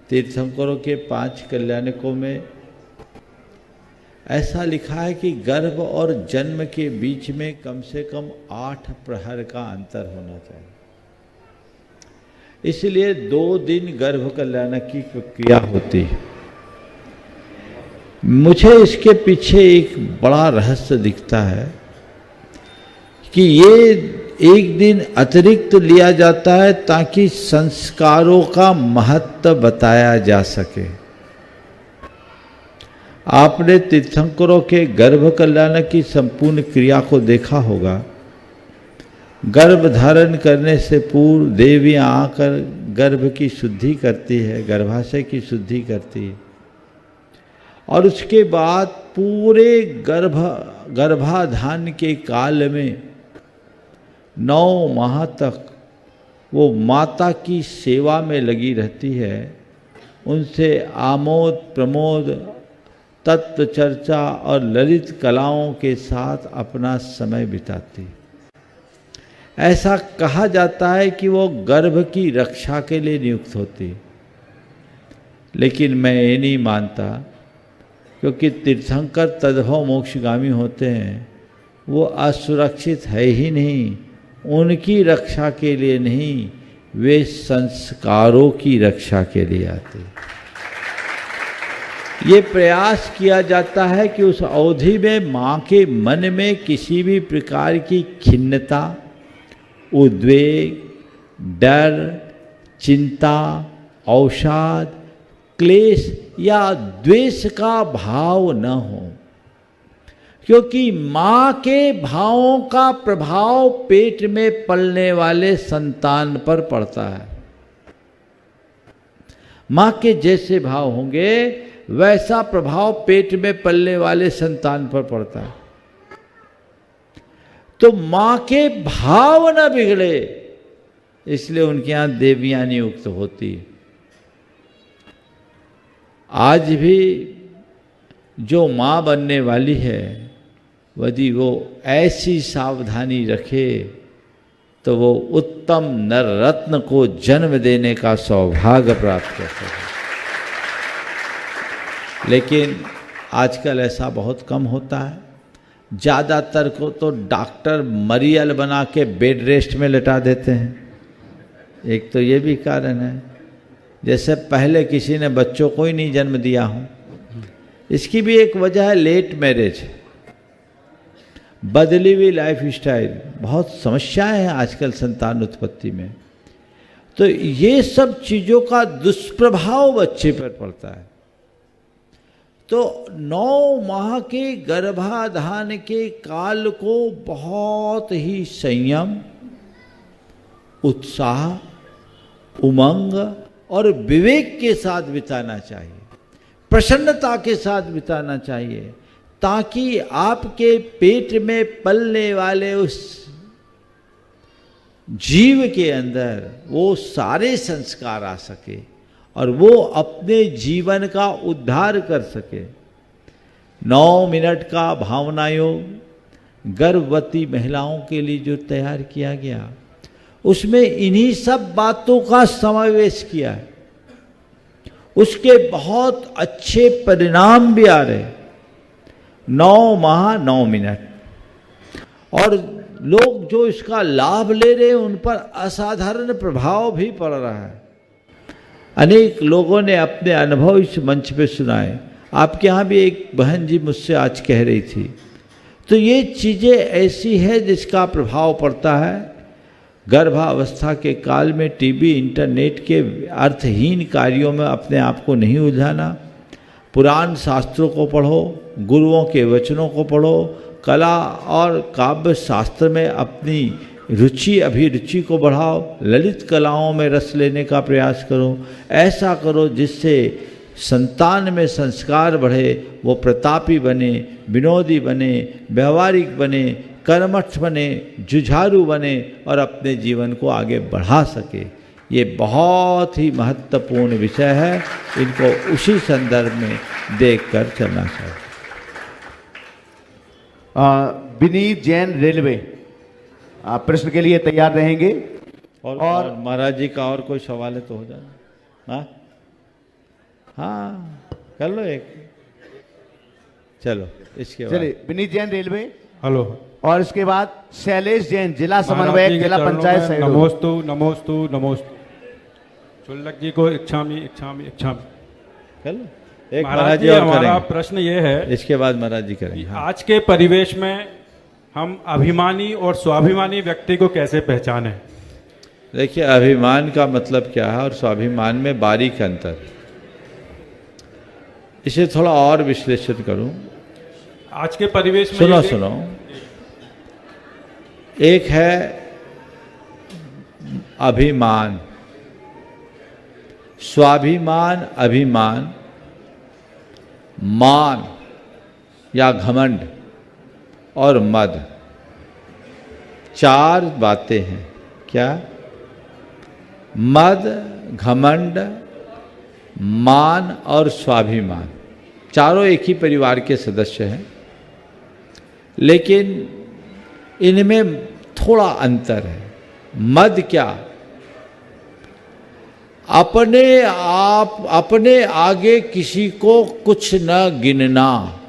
तीर्थंकरों के 5 कल्याणकों में ऐसा लिखा है कि गर्भ और जन्म के बीच में कम से कम 8 प्रहर का अंतर होना चाहिए। इसलिए 2 दिन गर्भ कल्याणक की प्रक्रिया होती है। मुझे इसके पीछे एक बड़ा रहस्य दिखता है कि ये एक दिन अतिरिक्त लिया जाता है ताकि संस्कारों का महत्व बताया जा सके। आपने तीर्थंकरों के गर्भ कल्याण की संपूर्ण क्रिया को देखा होगा। गर्भ धारण करने से पूर्व देवियाँ आकर गर्भ की शुद्धि करती है, गर्भाशय की शुद्धि करती है और उसके बाद पूरे गर्भाधान के काल में 9 माह तक वो माता की सेवा में लगी रहती है। उनसे आमोद प्रमोद, तत्व चर्चा और ललित कलाओं के साथ अपना समय बिताती। ऐसा कहा जाता है कि वो गर्भ की रक्षा के लिए नियुक्त होती, लेकिन मैं ये नहीं मानता, क्योंकि तीर्थंकर तदभव मोक्षगामी होते हैं। वो असुरक्षित है ही नहीं, उनकी रक्षा के लिए नहीं, वे संस्कारों की रक्षा के लिए आते। ये प्रयास किया जाता है कि उस अवधि में माँ के मन में किसी भी प्रकार की खिन्नता, उद्वेग, डर, चिंता, अवसाद, क्लेश या द्वेष का भाव न हो, क्योंकि माँ के भावों का प्रभाव पेट में पलने वाले संतान पर पड़ता है। माँ के जैसे भाव होंगे वैसा प्रभाव पेट में पलने वाले संतान पर पड़ता है। तो माँ के भाव न बिगड़े, इसलिए उनके यहां देवियां नियुक्त होती। आज भी जो माँ बनने वाली है, यदि वो ऐसी सावधानी रखे तो वो उत्तम नर रत्न को जन्म देने का सौभाग्य प्राप्त कर सके। लेकिन आजकल ऐसा बहुत कम होता है। ज़्यादातर को तो डॉक्टर मरियल बना के बेड रेस्ट में लेटा देते हैं। एक तो ये भी कारण है, जैसे पहले किसी ने बच्चों को ही नहीं जन्म दिया हो। इसकी भी एक वजह है लेट मैरिज, बदली हुई लाइफ स्टाइल। बहुत समस्याएं हैं आजकल संतान उत्पत्ति में। तो ये सब चीज़ों का दुष्प्रभाव बच्चे पर पड़ता है। तो 9 माह के गर्भाधान के काल को बहुत ही संयम, उत्साह, उमंग और विवेक के साथ बिताना चाहिए, प्रसन्नता के साथ बिताना चाहिए, ताकि आपके पेट में पलने वाले उस जीव के अंदर वो सारे संस्कार आ सके और वो अपने जीवन का उद्धार कर सके। 9 मिनट का भावना योग गर्भवती महिलाओं के लिए जो तैयार किया गया, उसमें इन्हीं सब बातों का समावेश किया है। उसके बहुत अच्छे परिणाम भी आ रहे। 9 माह 9 मिनट, और लोग जो इसका लाभ ले रहे हैं उन पर असाधारण प्रभाव भी पड़ रहा है। अनेक लोगों ने अपने अनुभव इस मंच पे सुनाए। आपके यहाँ भी एक बहन जी मुझसे आज कह रही थी। तो ये चीज़ें ऐसी है जिसका प्रभाव पड़ता है। गर्भावस्था के काल में टीवी, इंटरनेट के अर्थहीन कार्यों में अपने आप को नहीं उलझाना। पुराण शास्त्रों को पढ़ो, गुरुओं के वचनों को पढ़ो, कला और काव्य शास्त्र में अपनी रुचि अभिरुचि को बढ़ाओ, ललित कलाओं में रस लेने का प्रयास करो। ऐसा करो जिससे संतान में संस्कार बढ़े, वो प्रतापी बने, विनोदी बने, व्यवहारिक बने, कर्मठ बने, जुझारू बने और अपने जीवन को आगे बढ़ा सके। ये बहुत ही महत्वपूर्ण विषय है। इनको उसी संदर्भ में देखकर चलना चाहिए। विनीत जैन रेलवे प्रश्न के लिए तैयार रहेंगे। और महाराज जी का और कोई सवाल है तो हो जाए। हाँ हाँ, कर लो एक। चलो इसके बाद चलिए, विनीत जैन रेलवे। हेलो। और इसके बाद शैलेश जैन जिला समन्वयक, जिला पंचायत सहयोग। नमोस्तु नमोस्तु नमोस्तु। चुल्लक जी को इच्छामी इच्छामी इच्छामी। चलो एक महाराज जी और हमारा करेंगे। प्रश्न ये है, इसके बाद महाराज जी करेंगे। हाँ। आज के परिवेश में हम अभिमानी और स्वाभिमानी व्यक्ति को कैसे पहचानें? देखिए, अभिमान का मतलब क्या है और स्वाभिमान में बारीक अंतर। इसे थोड़ा और विश्लेषण करूं। आज के परिवेश में सुनो सुनो, एक है अभिमान, स्वाभिमान, अभिमान, मान या घमंड और मद। 4 बातें हैं। क्या? मद, घमंड, मान और स्वाभिमान। चारों एक ही परिवार के सदस्य हैं, लेकिन इनमें थोड़ा अंतर है। मद क्या? अपने आगे किसी को कुछ न गिनना,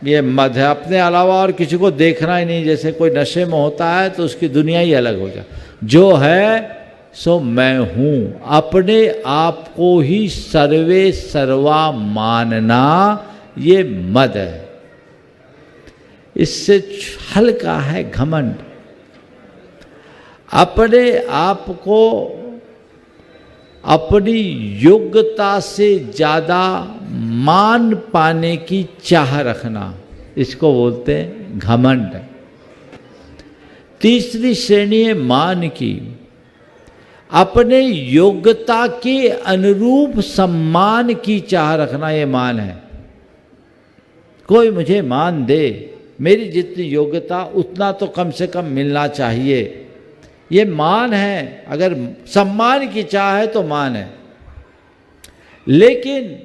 ये मद है, अपने अलावा और किसी को देखना ही नहीं। जैसे कोई नशे में होता है तो उसकी दुनिया ही अलग हो जाए। जो है सो मैं हूँ, अपने आप को ही सर्वे सर्वा मानना, ये मद है। इससे हल्का है घमंड। अपने आप को अपनी योग्यता से ज़्यादा मान पाने की चाह रखना, इसको बोलते हैं घमंड। तीसरी श्रेणी है मान की। अपने योग्यता के अनुरूप सम्मान की चाह रखना, ये मान है। कोई मुझे मान दे, मेरी जितनी योग्यता उतना तो कम से कम मिलना चाहिए, ये मान है। अगर सम्मान की चाह है तो मान है। लेकिन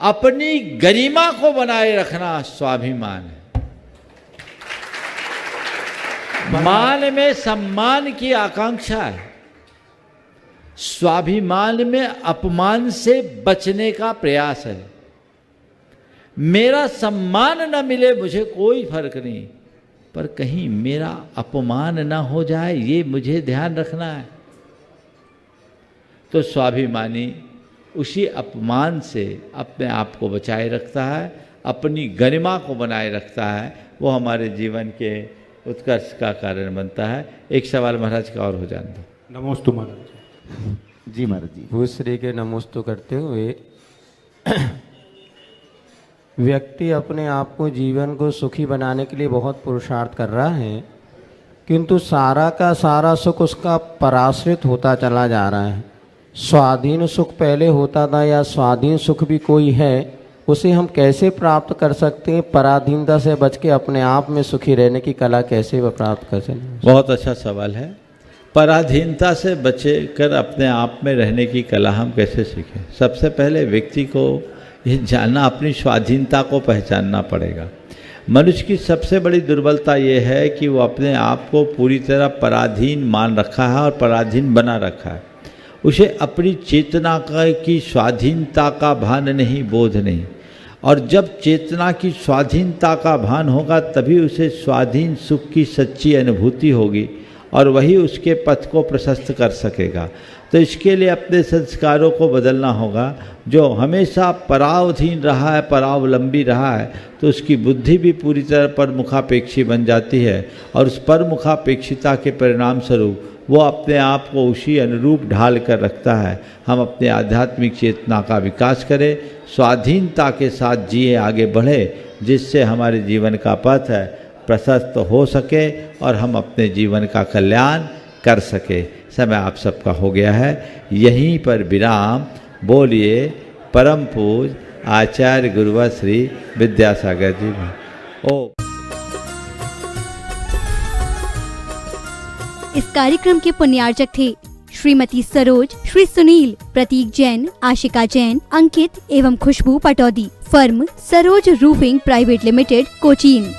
अपनी गरिमा को बनाए रखना स्वाभिमान है। मान में सम्मान की आकांक्षा है, स्वाभिमान में अपमान से बचने का प्रयास है। मेरा सम्मान न मिले मुझे कोई फर्क नहीं, पर कहीं मेरा अपमान न हो जाए, ये मुझे ध्यान रखना है। तो स्वाभिमानी उसी अपमान से अपने आप को बचाए रखता है, अपनी गरिमा को बनाए रखता है। वो हमारे जीवन के उत्कर्ष का कारण बनता है। एक सवाल महाराज का और हो जाने दो। नमोस्तु महाराज जी महाराज जी। भूश्री के नमोस्तु करते हुए व्यक्ति अपने आप को जीवन को सुखी बनाने के लिए बहुत पुरुषार्थ कर रहा है, किंतु सारा का सारा सुख उसका पराश्रित होता चला जा रहा है। स्वाधीन सुख पहले होता था, या स्वाधीन सुख भी कोई है, उसे हम कैसे प्राप्त कर सकते हैं? पराधीनता से बच के अपने आप में सुखी रहने की कला कैसे प्राप्त कर सकते? बहुत अच्छा सवाल है। पराधीनता से बचे कर अपने आप में रहने की कला हम कैसे सीखें? सबसे पहले व्यक्ति को ये जानना, अपनी स्वाधीनता को पहचानना पड़ेगा। मनुष्य की सबसे बड़ी दुर्बलता ये है कि वो अपने आप को पूरी तरह पराधीन मान रखा है और पराधीन बना रखा है। उसे अपनी चेतना की स्वाधीनता का भान नहीं, बोध नहीं। और जब चेतना की स्वाधीनता का भान होगा तभी उसे स्वाधीन सुख की सच्ची अनुभूति होगी और वही उसके पथ को प्रशस्त कर सकेगा। तो इसके लिए अपने संस्कारों को बदलना होगा। जो हमेशा परावधीन रहा है, परावलंबी रहा है, तो उसकी बुद्धि भी पूरी तरह परमुखापेक्षी बन जाती है और उस परमुखापेक्षिता के परिणाम स्वरूप वो अपने आप को उसी अनुरूप ढाल कर रखता है। हम अपने आध्यात्मिक चेतना का विकास करें, स्वाधीनता के साथ जिए, आगे बढ़े, जिससे हमारे जीवन का पथ है प्रशस्त हो सके और हम अपने जीवन का कल्याण कर सके। समय आप सबका हो गया है, यहीं पर विराम। बोलिए परम पूज आचार्य गुरुवर श्री विद्यासागर जी। ओ इस कार्यक्रम के पुण्यार्चक थे श्रीमती सरोज, श्री सुनील, प्रतीक जैन, आशिका जैन, अंकित एवं Khushboo Pataudi. Firm Saroj roofing private limited, Cochin.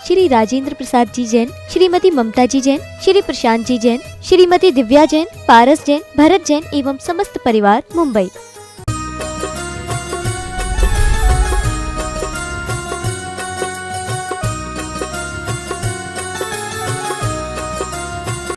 Shri Rajendra Prasad ji Jain, Shrimati Mamta ji Jain, Shri Prashant ji Jain, Shrimati Divya Jain, Paras Jain, Bharat Jain एवं समस्त परिवार, मुंबई।